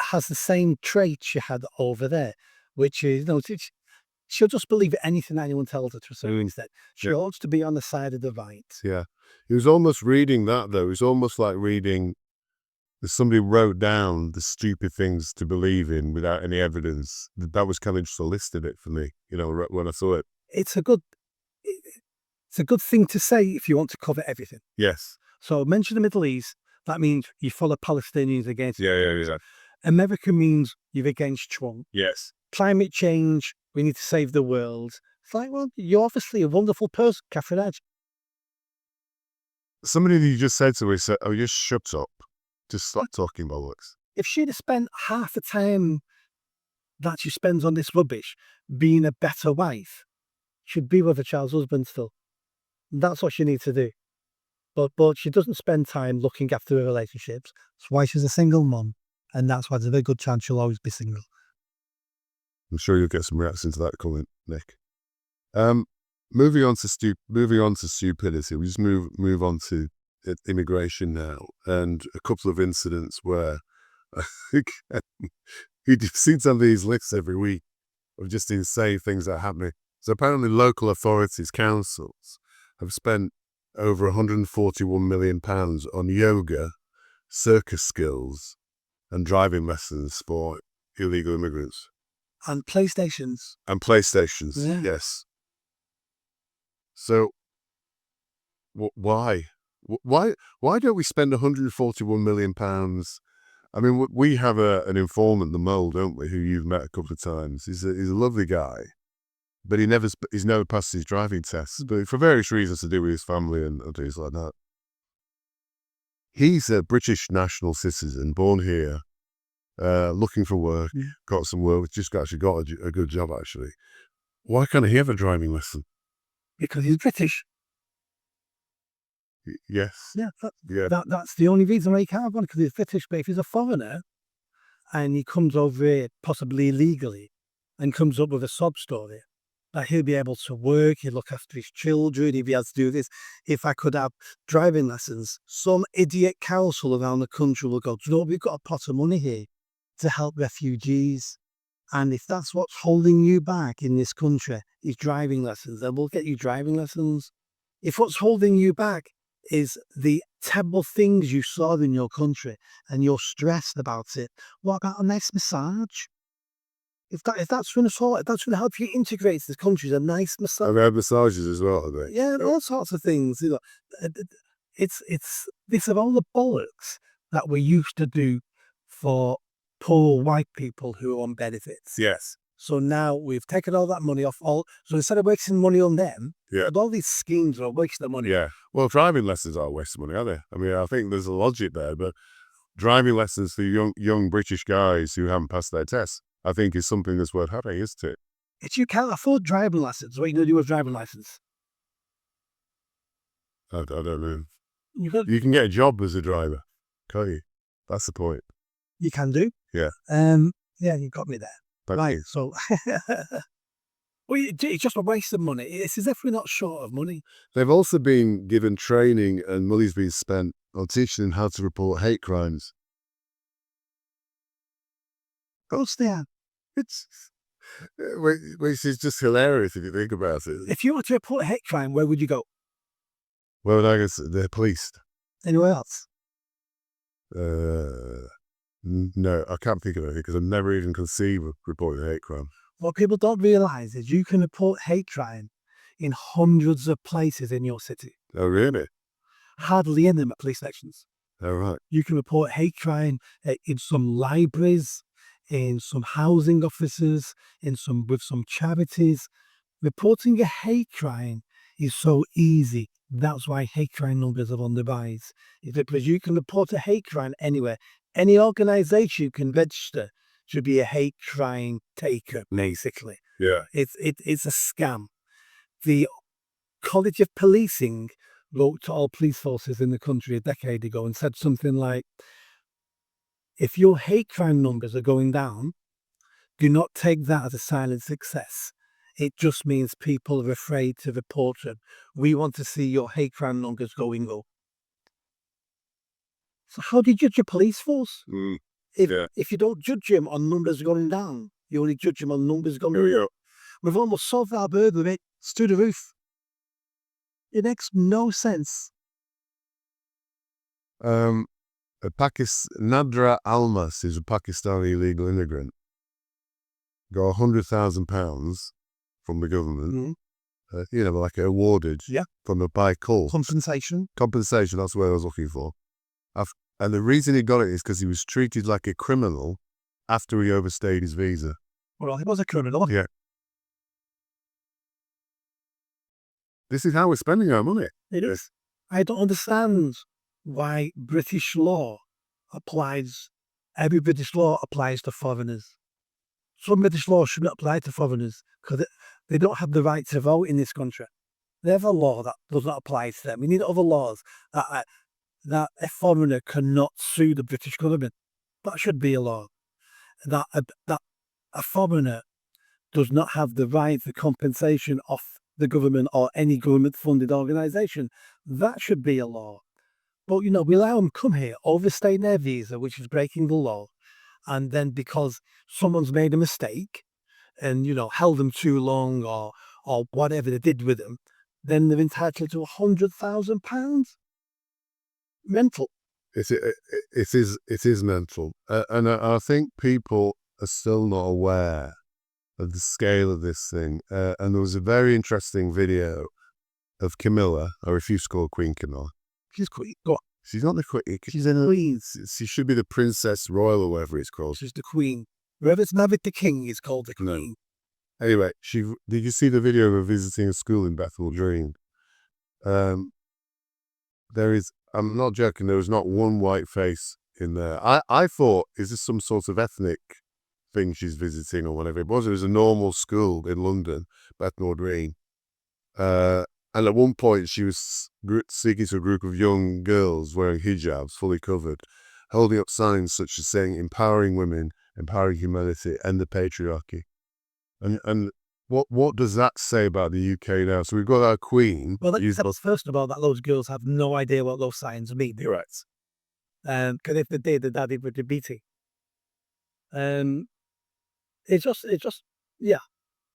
has the same traits she had over there, which is, she'll just believe anything anyone tells her to a certain extent. She ought to be on the side of the right. Yeah. It was almost reading that, though. It was almost like reading that somebody wrote down the stupid things to believe in without any evidence. That was kind of just a list of it for me, when I saw it. It's a good thing to say if you want to cover everything. Yes. So mention the Middle East, that means you follow Palestinians against Yeah. America means you're against Trump. Yes. Climate change, we need to save the world. It's like, well, you're obviously a wonderful person, Catherine Edge. Somebody who just said to me, said, oh, just shut up. Just stop talking bollocks. If she'd have spent half the time that she spends on this rubbish being a better wife, she'd be with her child's husband still. That's what she needs to do. But she doesn't spend time looking after her relationships. That's why she's a single mum. And that's why there's a very good chance she'll always be single. I'm sure you'll get some reaction to that comment, Nick. Moving on to stupidity, we just move on to immigration now, and a couple of incidents where I think you seem to have these lists every week of just insane things that are happening. So apparently local authorities, councils, have spent over £141 million on yoga, circus skills, and driving lessons for illegal immigrants. And PlayStations. Yeah. Yes. So, why? Why don't we spend £141 million? I mean, we have an informant, the Mole, don't we, who you've met a couple of times. He's a lovely guy, but he's never passed his driving tests, but for various reasons to do with his family and things like that. He's a British national citizen, born here, looking for work, got some work, just actually got a good job, actually. Why can't he have a driving lesson? Because he's British. Yes. Yeah, that's the only reason why he can't have one, because he's British. But if he's a foreigner and he comes over here, possibly illegally, and comes up with a sob story, that he'll be able to work, he'll look after his children, he'll be able to do this. If I could have driving lessons, some idiot council around the country will go, we've got a pot of money here to help refugees. And if that's what's holding you back in this country is driving lessons, then we'll get you driving lessons. If what's holding you back is the terrible things you saw in your country and you're stressed about it, what about a nice massage? If that's going to help you integrate to this country, a nice massage. They have massages as well, I think. Yeah, all sorts of things. It's these are all the bollocks that we used to do for poor white people who are on benefits. Yes. So now we've taken all that money off so instead of wasting money on them, all these schemes are wasting money. Yeah. Well, driving lessons are wasting money, are they? I mean, I think there's a logic there, but driving lessons for young British guys who haven't passed their tests, I think is something that's worth having, isn't it? If you can't afford driving lessons, what are you going to do with driving license? I don't know. You can, You can get a job as a driver, can't you? That's the point. you can do. Yeah. Yeah, you got me there. Thank Right. you. So, well, it's just a waste of money. It's as if we're not short of money. They've also been given training and money's been spent on teaching them how to report hate crimes. Of course they are. It's which is just hilarious if you think about it. If you were to report a hate crime, where would you go? Well, I guess they're policed. Anywhere else? No, I can't think of anything because I've never even conceived of reporting a hate crime. What people don't realise is you can report hate crime in hundreds of places in your city. Oh, really? Hardly any of them at police stations. Oh, right. You can report hate crime in some libraries, in some housing offices, with some charities. Reporting a hate crime is so easy. That's why hate crime numbers are on the rise. It's because you can report a hate crime anywhere. Any organisation you can register should be a hate crime taker, basically. Yeah. It's a scam. The College of Policing wrote to all police forces in the country a decade ago and said something like, if your hate crime numbers are going down, do not take that as a silent success. It just means people are afraid to report them. We want to see your hate crime numbers going up. So how do you judge a police force? If you don't judge them on numbers going down, you only judge them on numbers going up. We've almost solved our burden of it. It's through the roof. It makes no sense. Nadra Almas is a Pakistani illegal immigrant. Got £100,000 from the government. Like awarded from a by call. Compensation. Compensation, that's what I was looking for. And the reason he got it is because he was treated like a criminal after he overstayed his visa. Well, he was a criminal. Yeah. This is how we're spending our money. It is. I don't understand why British law applies. Every British law applies to foreigners. Some British law shouldn't apply to foreigners because they don't have the right to vote in this country. They have a law that does not apply to them. We need other laws that a foreigner cannot sue the British government. That should be a law. That a foreigner does not have the right to compensation of the government or any government-funded organisation. That should be a law. But, we allow them to come here, overstay their visa, which is breaking the law, and then because someone's made a mistake and, held them too long or whatever they did with them, then they're entitled to £100,000. Mental. It is mental. And I think people are still not aware of the scale of this thing. And there was a very interesting video of Camilla. I refuse to call her Queen Camilla. She's queen. Go on. She's not the queen. She's a queen. She should be the Princess Royal or whatever it's called. She's the queen. Whoever's married the king is called the queen. No. Anyway, did you see the video of her visiting a school in Bethel Green? I'm not joking, there was not one white face in there. I thought, is this some sort of ethnic thing she's visiting or whatever? It was a normal school in London, Bethnal Green. And at one point she was speaking to a group of young girls wearing hijabs, fully covered, holding up signs such as saying, empowering women, empowering humanity, end the patriarchy. And what does that say about the UK now? So we've got our queen. Well, first of all, that those girls have no idea what those signs mean. You're right. Because if they did, the daddy would be beating. It's just,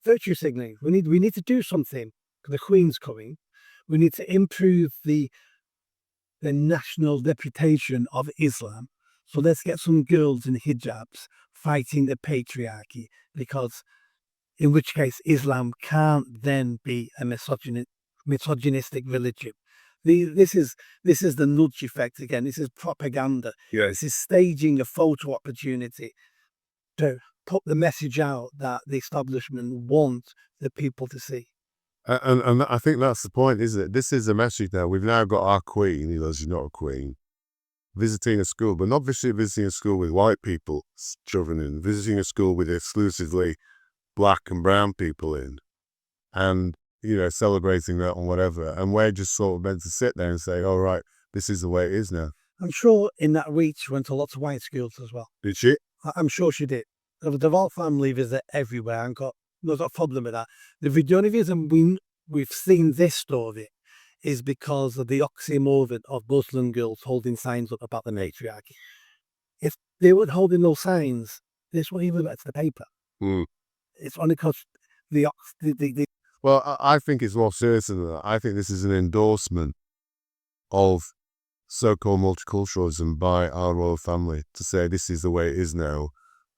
virtue signaling. We need to do something. The Queen's coming. We need to improve the national reputation of Islam. So let's get some girls in hijabs fighting the patriarchy, because in which case Islam can't then be a misogynistic religion. This is the nudge effect again. This is propaganda. Yes. This is staging a photo opportunity to put the message out that the establishment want the people to see. And I think that's the point, isn't it? This is the message now. We've now got our queen, she's not a queen, visiting a school, but not visiting a school with white people, children in, visiting a school with exclusively black and brown people in. And celebrating that or whatever. And we're just sort of meant to sit there and say, all right, this is the way it is now. I'm sure in that week she went to lots of white schools as well. Did she? I'm sure she did. The Vol family visit everywhere and no problem with that. The only reason we've seen this story is because of the oxymoron of Muslim girls holding signs up about the matriarchy. If they weren't holding those signs, this wouldn't even get to the paper. Mm. It's only because Well, I think it's more serious than that. I think this is an endorsement of so-called multiculturalism by our royal family to say this is the way it is now,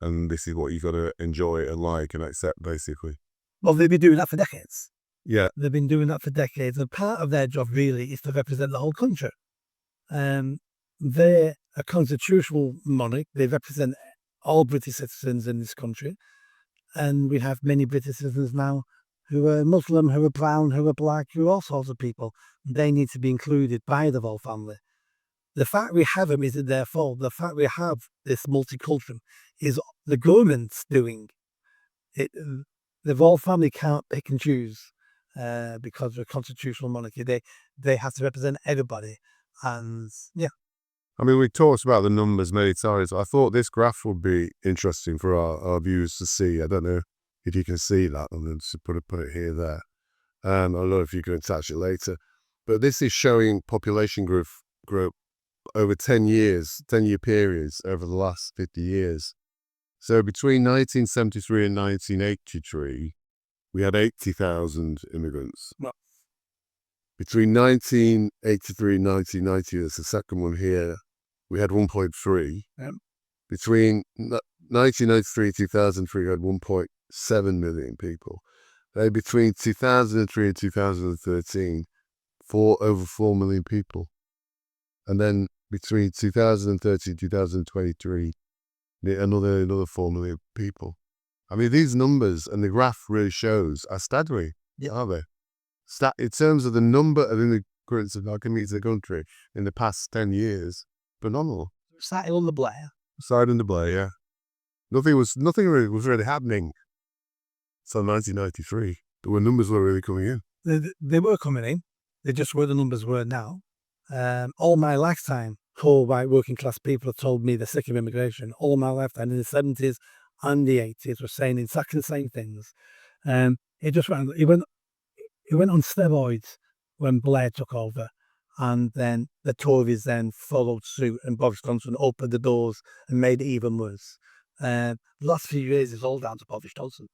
and this is what you've got to enjoy and like and accept, basically. Well, they've been doing that for decades. Yeah. They've been doing that for decades, and part of their job really is to represent the whole country. They're a constitutional monarch. They represent all British citizens in this country, and we have many British citizens now who are Muslim, who are brown, who are black, who are all sorts of people. They need to be included by the Vol family. The fact we have them isn't their fault. The fact we have this multiculturalism is the government's doing. The Vol family can't pick and choose because of a constitutional monarchy. They have to represent everybody. And yeah. I mean, we talked about the numbers many times. I thought this graph would be interesting for our viewers to see. I don't know if you can see that. I'm going to put it here, there. I don't know if you can attach it later. But this is showing population growth over 10 years, 10-year periods over the last 50 years. So between 1973 and 1983, we had 80,000 immigrants. Well, between 1983 and 1990, there's the second one here, we had 1.3. Yep. Between 1993 and 2003, we had 1.7 million people. Between 2003 and 2013, over 4 million people. And then between 2013 and 2023, another 4 million people. I mean, these numbers and the graph really shows are staggering, aren't they? In terms of the number of immigrants that are coming to the country in the past 10 years, phenomenal. Starting on the Blair. Starting the Blair, yeah. Nothing really was really happening. So 1993, the numbers were really coming in. They were coming in. They just were the numbers were now. All my lifetime, poor white working class people have told me they're sick of immigration. All my lifetime in the 70s and the 80s were saying exactly the same things. It went on steroids when Blair took over, and then the Tories then followed suit, and Boris Johnson opened the doors and made it even worse. The last few years is all down to Boris Johnson.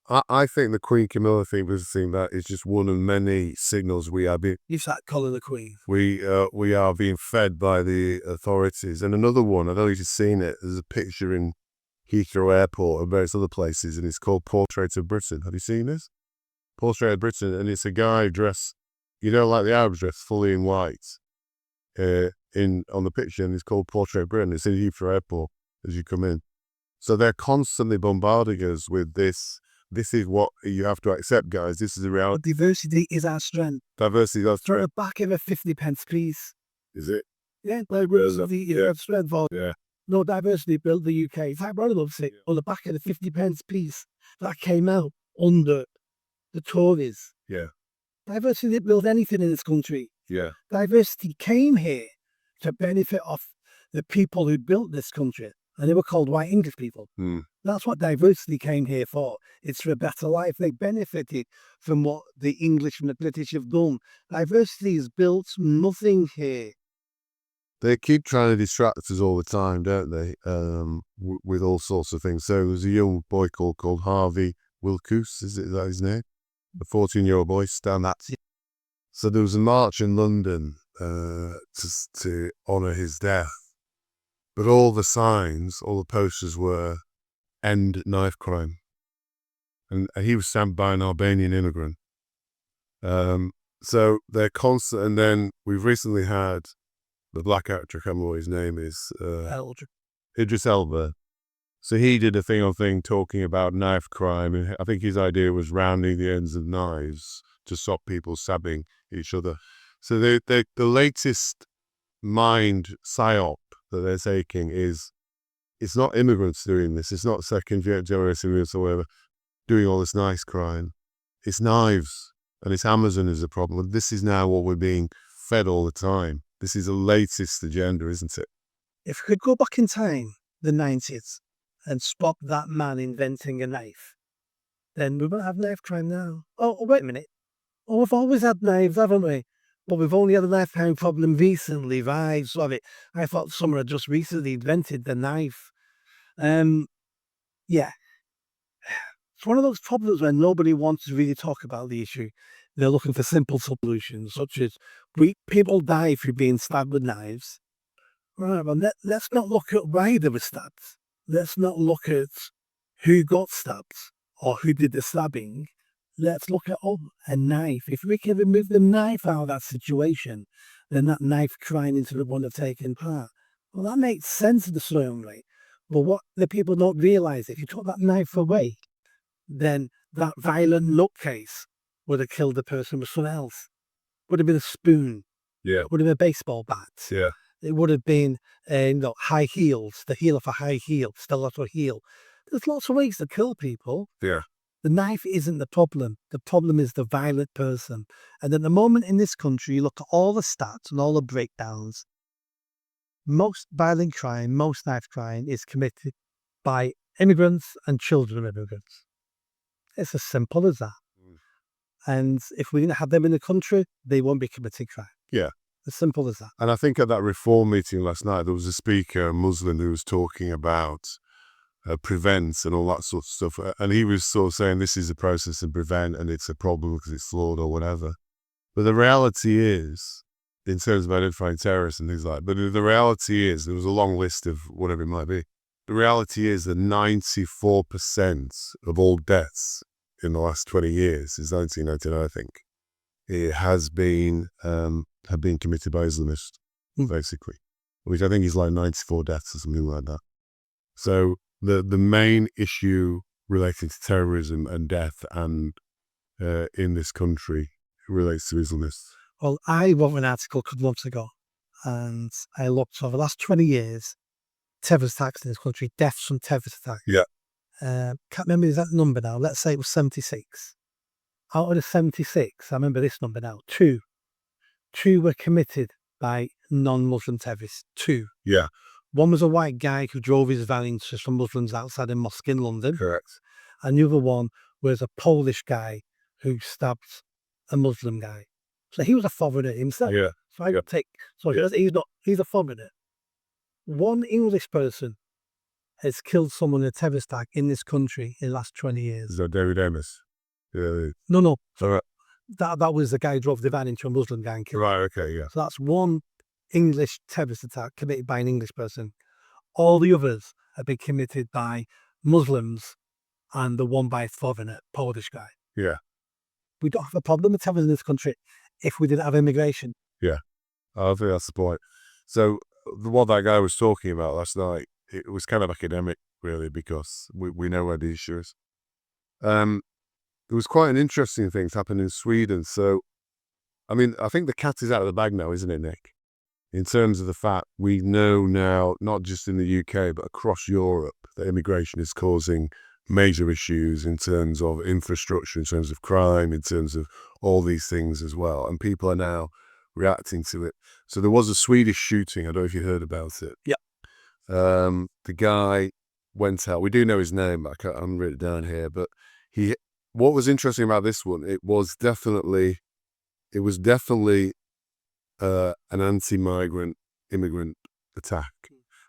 I think the Queen Camilla thing was the thing that is just one of many signals we are being. You start calling the Queen. We are being fed by the authorities. And another one, I don't know if you've seen it. There's a picture in Heathrow Airport and various other places, and it's called Portrait of Britain. Have you seen this? Portrait of Britain, and it's a guy dressed, like the Arabs dress, fully in white, on the picture, and it's called Portrait of Britain. It's in Heathrow Airport as you come in. So they're constantly bombarding us with this. This is what you have to accept, guys. This is the reality. But diversity is our strength. Diversity, that's throw it back in a 50p piece. Is it? Yeah, diversity is strength. Yeah. No, diversity built the UK. In fact, one of them said on the back of the 50p piece that came out under the Tories. Yeah. Diversity didn't build anything in this country. Yeah. Diversity came here to benefit off the people who built this country, and they were called white English people. That's what diversity came here for. It's for a better life. They benefited from what the English and the British have done. Diversity has built nothing here. They keep trying to distract us all the time, don't they? With all sorts of things. So there's a young boy called Harvey Wilkes, is that his name? A 14-year-old boy, Stan. That's it. So there was a march in London to honour his death. But all the signs, all the posters were end knife crime. And he was stamped by an Albanian immigrant. So they're constant. And then we've recently had the black actor, I can't remember what his name is. Idris Elba. So he did a thing talking about knife crime. And I think his idea was rounding the ends of knives to stop people stabbing each other. So the latest mind psyop that they're taking is, it's not immigrants doing this. It's not second generation immigrants or whatever doing all this nice crime. it's knives and it's Amazon is a problem. This is now what we're being fed all the time. This is the latest agenda, isn't it? If we could go back in time, the 90s, and stop that man inventing a knife, then we wouldn't have knife crime now. Oh, wait a minute. Oh, we've always had knives, haven't we? But we've only had a knife crime problem recently, right? Sorry. I thought someone had just recently invented the knife. Yeah. It's one of those problems when nobody wants to really talk about the issue. They're looking for simple solutions, such as people die through being stabbed with knives. Right, well, let's not look at why they were stabbed. Let's not look at who got stabbed or who did the stabbing. Let's look at, a knife. If we can remove the knife out of that situation, then that knife crime incident wouldn't have taken part. Well, that makes sense in the certain way. But what the people don't realise, if you took that knife away, then that violent nutcase would have killed the person with something else. Would have been a spoon. Yeah. Would have been a baseball bat. Yeah. It would have been, high heels, the heel of a high heel, stiletto heel. There's lots of ways to kill people. Yeah. The knife isn't the problem. The problem is the violent person. And at the moment in this country, you look at all the stats and all the breakdowns. Most violent crime, most knife crime is committed by immigrants and children of immigrants. It's as simple as that. And if we didn't have them in the country, they won't be committing crime. Yeah. As simple as that. And I think at that reform meeting last night, there was a speaker, a Muslim, who was talking about prevent and all that sort of stuff. And he was sort of saying this is a process of prevent and it's a problem because it's flawed or whatever. But the reality is, in terms of identifying terrorists and things like that, but the reality is, there was a long list of whatever it might be. The reality is that 94% of all deaths in the last 20 years, since 1999, I think, it has been have been committed by Islamists, basically, which I think is like 94 deaths or something like that. So the main issue relating to terrorism and death and in this country relates to Islamists. Well, I wrote an article a couple of months ago, and I looked over the last 20 years, terrorist attacks in this country, deaths from terrorist attacks. Yeah. Can't remember the exact number now. Let's say it was 76. Out of the 76, I remember this number now, two were committed by non-Muslim terrorists. Two. Yeah. One was a white guy who drove his van into some Muslims outside a mosque in London. Correct. And the other one was a Polish guy who stabbed a Muslim guy. So he was a foreigner himself. Yeah. So he's a foreigner. One English person has killed someone in a terrorist attack in this country in the last 20 years. Is that David Amos? Yeah. No. So, That was the guy who drove the van into a Muslim guy and killed him. right, okay, yeah. So that's one English terrorist attack committed by an English person. All the others have been committed by Muslims and the one by a foreigner, Polish guy. Yeah. We don't have a problem with terrorism in this country if we didn't have immigration. Yeah. I think that's the point. So what that guy was talking about last night, it was kind of academic, really, because we know where the issue is. There was quite an interesting thing that happened in Sweden. So, I mean, I think the cat is out of the bag now, isn't it, Nick? In terms of the fact we know now, not just in the UK, but across Europe, that immigration is causing major issues in terms of infrastructure, in terms of crime, in terms of all these things as well. And people are now reacting to it. So there was a Swedish shooting. I don't know if you heard about it. Yeah. The guy went out. We do know his name. I haven't written it down here, but what was interesting about this one, it was definitely an anti-migrant immigrant attack.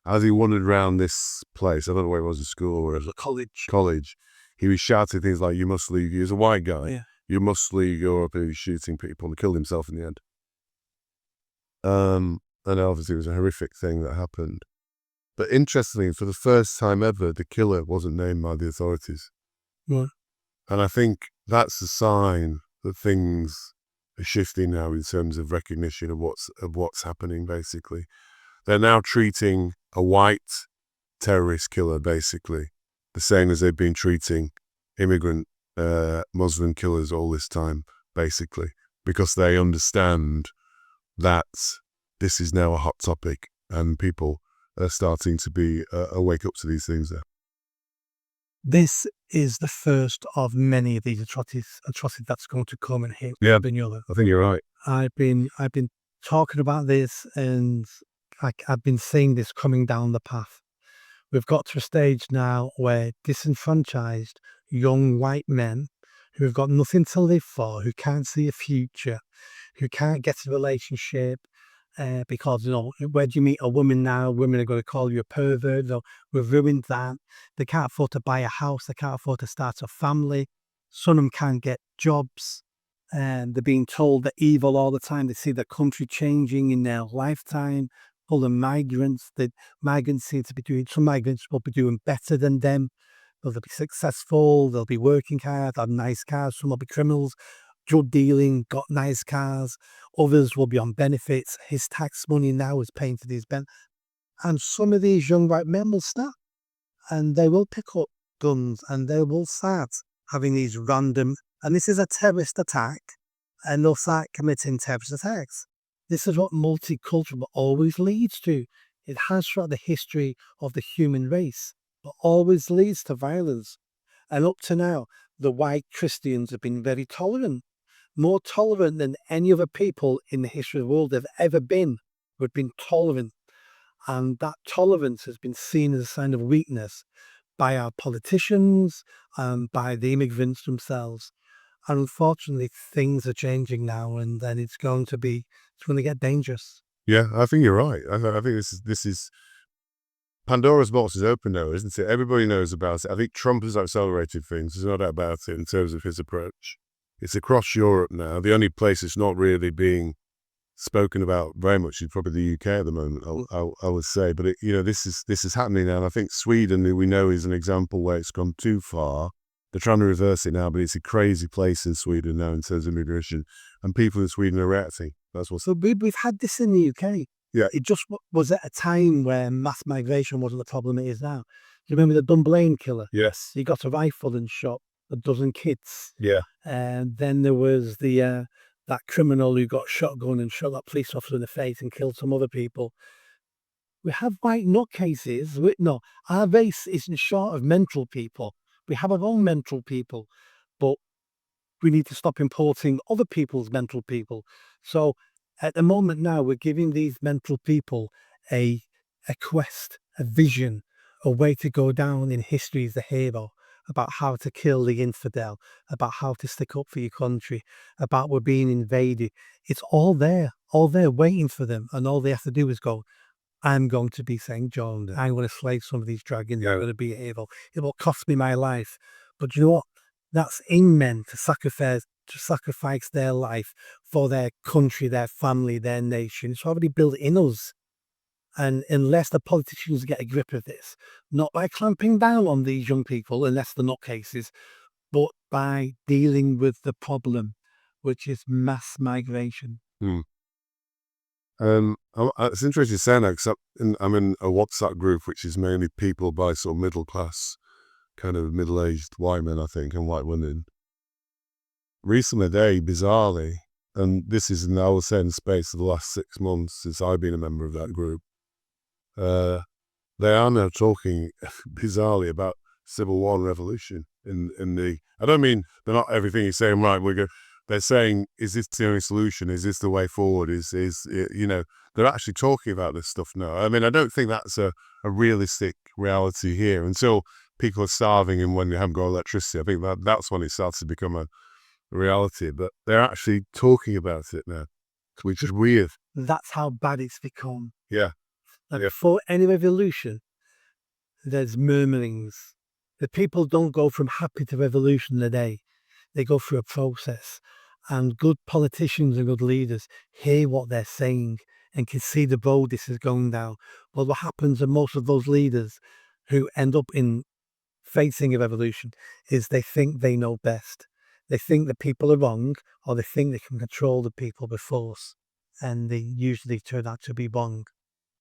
As he wandered around this place, I don't know where it was, a school or a college, he was shouting things like, "You must leave." He was a white guy. Yeah. "You must leave Europe," and he was shooting people and killed himself in the end. And obviously it was a horrific thing that happened. But interestingly, for the first time ever, the killer wasn't named by the authorities. Right. And I think that's a sign that things are shifting now in terms of recognition of what's happening, basically. They're now treating a white terrorist killer, basically, the same as they've been treating immigrant Muslim killers all this time, basically, because they understand that this is now a hot topic and people are starting to be awake up to these things there. This is the first of many of these atrocities that's going to come and hit Yeah. Vignola. I think you're right. I've been talking about this, and I've been seeing this coming down the path. We've got to a stage now where disenfranchised young white men who've got nothing to live for, who can't see a future, who can't get a relationship, because, where do you meet a woman now? Women are going to call you a pervert. We've ruined that. They can't afford to buy a house. They can't afford to start a family. Some of them can't get jobs. And they're being told they're evil all the time. They see the country changing in their lifetime. All the migrants, seem to be doing, some migrants will be doing better than them. They'll be successful. They'll be working hard, have nice cars. Some will be criminals, drug dealing, got nice cars. Others will be on benefits. His tax money now is paying for these benefits. And some of these young white men will start, and they will pick up guns, and they will start having these random, and this is a terrorist attack, and they'll start committing terrorist attacks. This is what multicultural always leads to. It has throughout the history of the human race, but always leads to violence. And up to now, the white Christians have been very tolerant, more tolerant than any other people in the history of the world have ever been, who have been tolerant. And that tolerance has been seen as a sign of weakness by our politicians and by the immigrants themselves. And unfortunately, things are changing now, and then it's going to get dangerous. Yeah, I think you're right. I think this is Pandora's box is open now, isn't it? Everybody knows about it. I think Trump has accelerated things. There's no doubt about it in terms of his approach. It's across Europe now. The only place it's not really being spoken about very much is probably the UK at the moment. I would say, but this is happening now. And I think Sweden, who we know is an example where it's gone too far. They're trying to reverse it now, but it's a crazy place in Sweden now in terms of immigration, and people in Sweden are reacting. That's what's So we've had this in the UK. Yeah. It just was at a time where mass migration wasn't the problem it is now. Do you remember the Dunblane killer? Yes. He got a rifle and shot a dozen kids. Yeah. And then there was that criminal who got shotgun and shot that police officer in the face and killed some other people. We have white nutcases. No, our race isn't short of mental people. We have our own mental people, but we need to stop importing other people's mental people. So at the moment now, we're giving these mental people a quest, a vision, a way to go down in history as a hero, about how to kill the infidel, about how to stick up for your country, about we're being invaded. It's all there waiting for them. And all they have to do is go, I'm going to be St. John. I'm going to slay some of these dragons. Yeah. I'm going to be a hero. It will cost me my life. But you know what? That's in men to sacrifice their life for their country, their family, their nation. It's already built in us. And unless the politicians get a grip of this, not by clamping down on these young people, unless they're not cases, but by dealing with the problem, which is mass migration. It's interesting saying that because I'm in a WhatsApp group which is mainly people by sort of middle class, kind of middle-aged white men, I think, and white women. Recently, bizarrely, and this is, I would say, in the space of the last 6 months since I've been a member of that group, they are now talking bizarrely about civil war and revolution. I don't mean they're not everything you're saying right. They're saying, is this the only solution? Is this the way forward? They're actually talking about this stuff now. I mean, I don't think that's a realistic reality here until people are starving and when they haven't got electricity. I think that's when it starts to become a reality. But they're actually talking about it now, which is weird. That's how bad it's become. Yeah. Before any revolution, there's murmurings. The people don't go from happy to revolution in a day. They go through a process. And good politicians and good leaders hear what they're saying and can see the road this is going down. Well, what happens to most of those leaders who end up in facing a revolution is they think they know best. They think the people are wrong, or they think they can control the people by force. And they usually turn out to be wrong.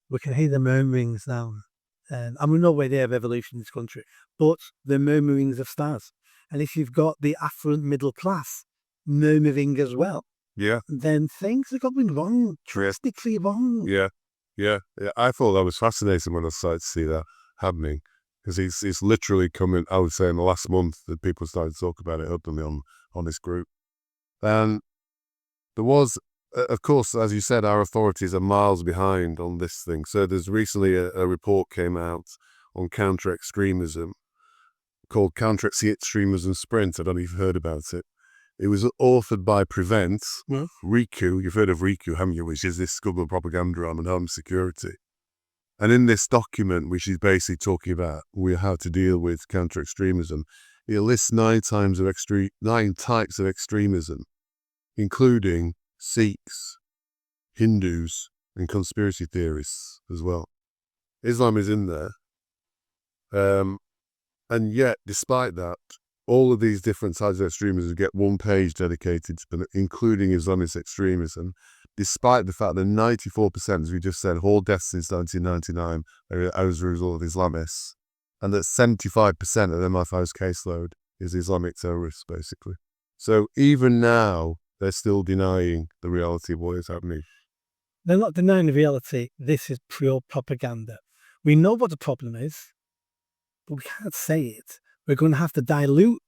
We can hear the murmurings now. And we know where they have revolution in this country, but the murmurings of stars. And if you've got the affluent middle class murmuring as well, then things are going wrong, drastically wrong. Yeah. I thought that was fascinating when I started to see that happening. because it's literally coming, I would say, in the last month that people started to talk about it openly on this group. And there was, of course, as you said, our authorities are miles behind on this thing. So there's recently a report came out on counter-extremism called Counter-Extremism Sprint. I don't know if you've heard about it. It was authored by Prevent, RICU. You've heard of RICU, haven't you? Which is this government propaganda arm and home security. And in this document, which is basically talking about how to deal with counter-extremism, it lists 9 types of extremism, including Sikhs, Hindus, and conspiracy theorists as well. Islam is in there. And yet, despite that, all of these different types of extremism get one page dedicated to them, including Islamist extremism, despite the fact that 94%, as we just said, all deaths since 1999 are as a result of Islamists, and that 75% of MI5's caseload is Islamic terrorists, basically. So even now, they're still denying the reality of what is happening. They're not denying the reality. This is pure propaganda. We know what the problem is, but we can't say it. We're going to have to dilute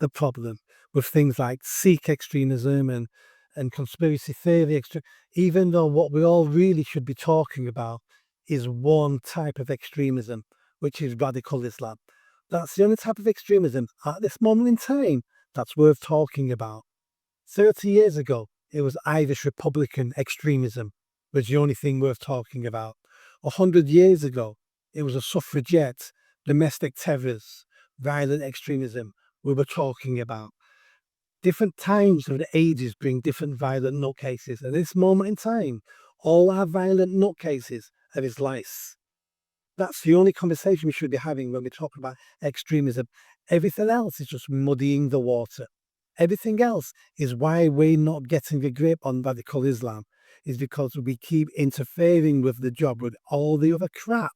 the problem with things like Sikh extremism and conspiracy theory, even though what we all really should be talking about is one type of extremism, which is radical Islam. That's the only type of extremism at this moment in time that's worth talking about. 30 years ago, it was Irish Republican extremism was the only thing worth talking about. 100 years ago, it was a suffragette, domestic terrors, violent extremism we were talking about. Different times of the ages bring different violent nutcases. At this moment in time, all our violent nutcases are Islamists. That's the only conversation we should be having when we talk about extremism. Everything else is just muddying the water. Everything else is why we're not getting a grip on radical Islam, is because we keep interfering with the job with all the other crap.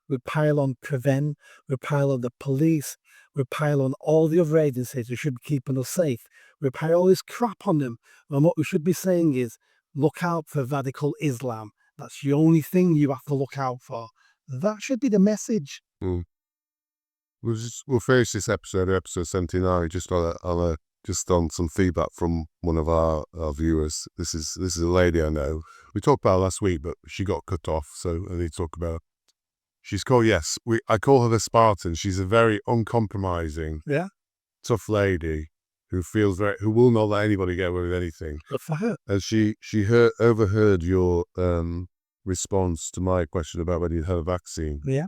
We pile on Prevent, we pile on the police, we pile on all the other agencies who should be keeping us safe. We pile all this crap on them. And what we should be saying is, look out for radical Islam. That's the only thing you have to look out for. That should be the message. We'll finish this episode 79, just on some feedback from one of our viewers. This is a lady I know. We talked about her last week, but she got cut off, so I need to talk about her. She's called, I call her the Spartan. She's a very uncompromising, tough lady who will not let anybody get away with anything. Good for her. And she overheard your response to my question about whether you'd had a vaccine. Yeah.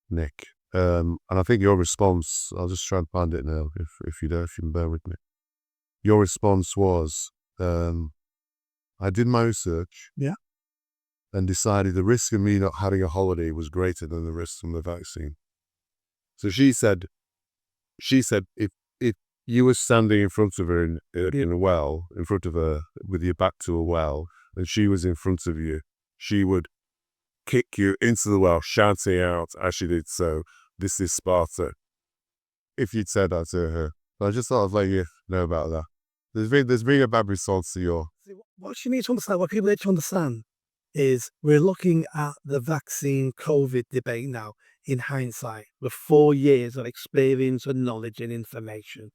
Nick. And I think your response, I'll just try and find it now, if you can bear with me. Your response was, I did my research. Yeah. And decided the risk of me not having a holiday was greater than the risk from the vaccine. So she said, if you were standing in front of her in a well, in front of her with your back to a well, and she was in front of you, she would kick you into the well, shouting out as she did so, "This is Sparta." If you'd said that to her. So I just thought I'd let you know about that. There's been a bad response to your... What you need to understand, what people need to understand, is we're looking at the vaccine COVID debate now in hindsight with 4 years of experience and knowledge and information.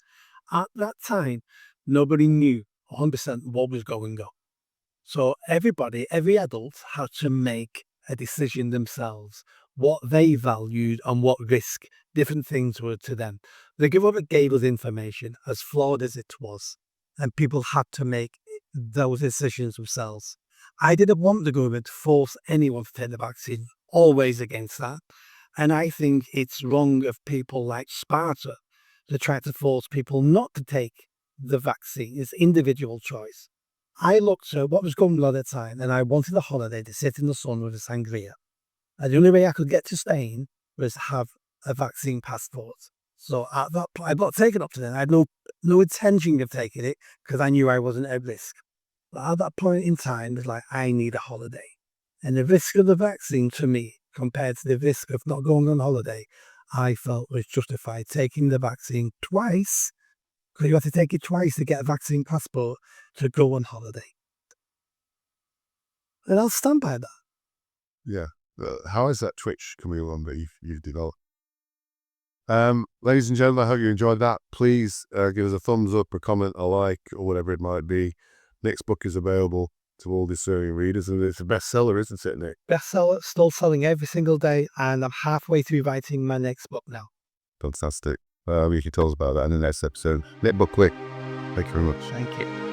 At that time, nobody knew 100% what was going on. So every adult had to make a decision themselves, what they valued and what risk different things were to them. The government gave us information, as flawed as it was, and people had to make those decisions themselves. I didn't want the government to force anyone to take the vaccine, always against that. And I think it's wrong of people like Sparta to try to force people not to take the vaccine. It's individual choice. I looked at what was going on at the time, and I wanted a holiday to sit in the sun with a sangria. And the only way I could get to Spain was to have a vaccine passport. So at that point, I'd not taken up to then. I had no intention of taking it because I knew I wasn't at risk. But at that point in time, it was like, I need a holiday. And the risk of the vaccine to me, compared to the risk of not going on holiday, I felt was justified taking the vaccine twice, because you have to take it twice to get a vaccine passport to go on holiday. And I'll stand by that. Yeah. How is that Twitch coming along that you've developed? Ladies and gentlemen, I hope you enjoyed that. Please give us a thumbs up, a comment, a like, or whatever it might be. Nick's book is available to all discerning readers, and it's a bestseller, isn't it, Nick? Bestseller, still selling every single day, and I'm halfway through writing my next book now. Fantastic. You can tell us about that in the next episode. Nick Buckley, thank you very much. Thank you.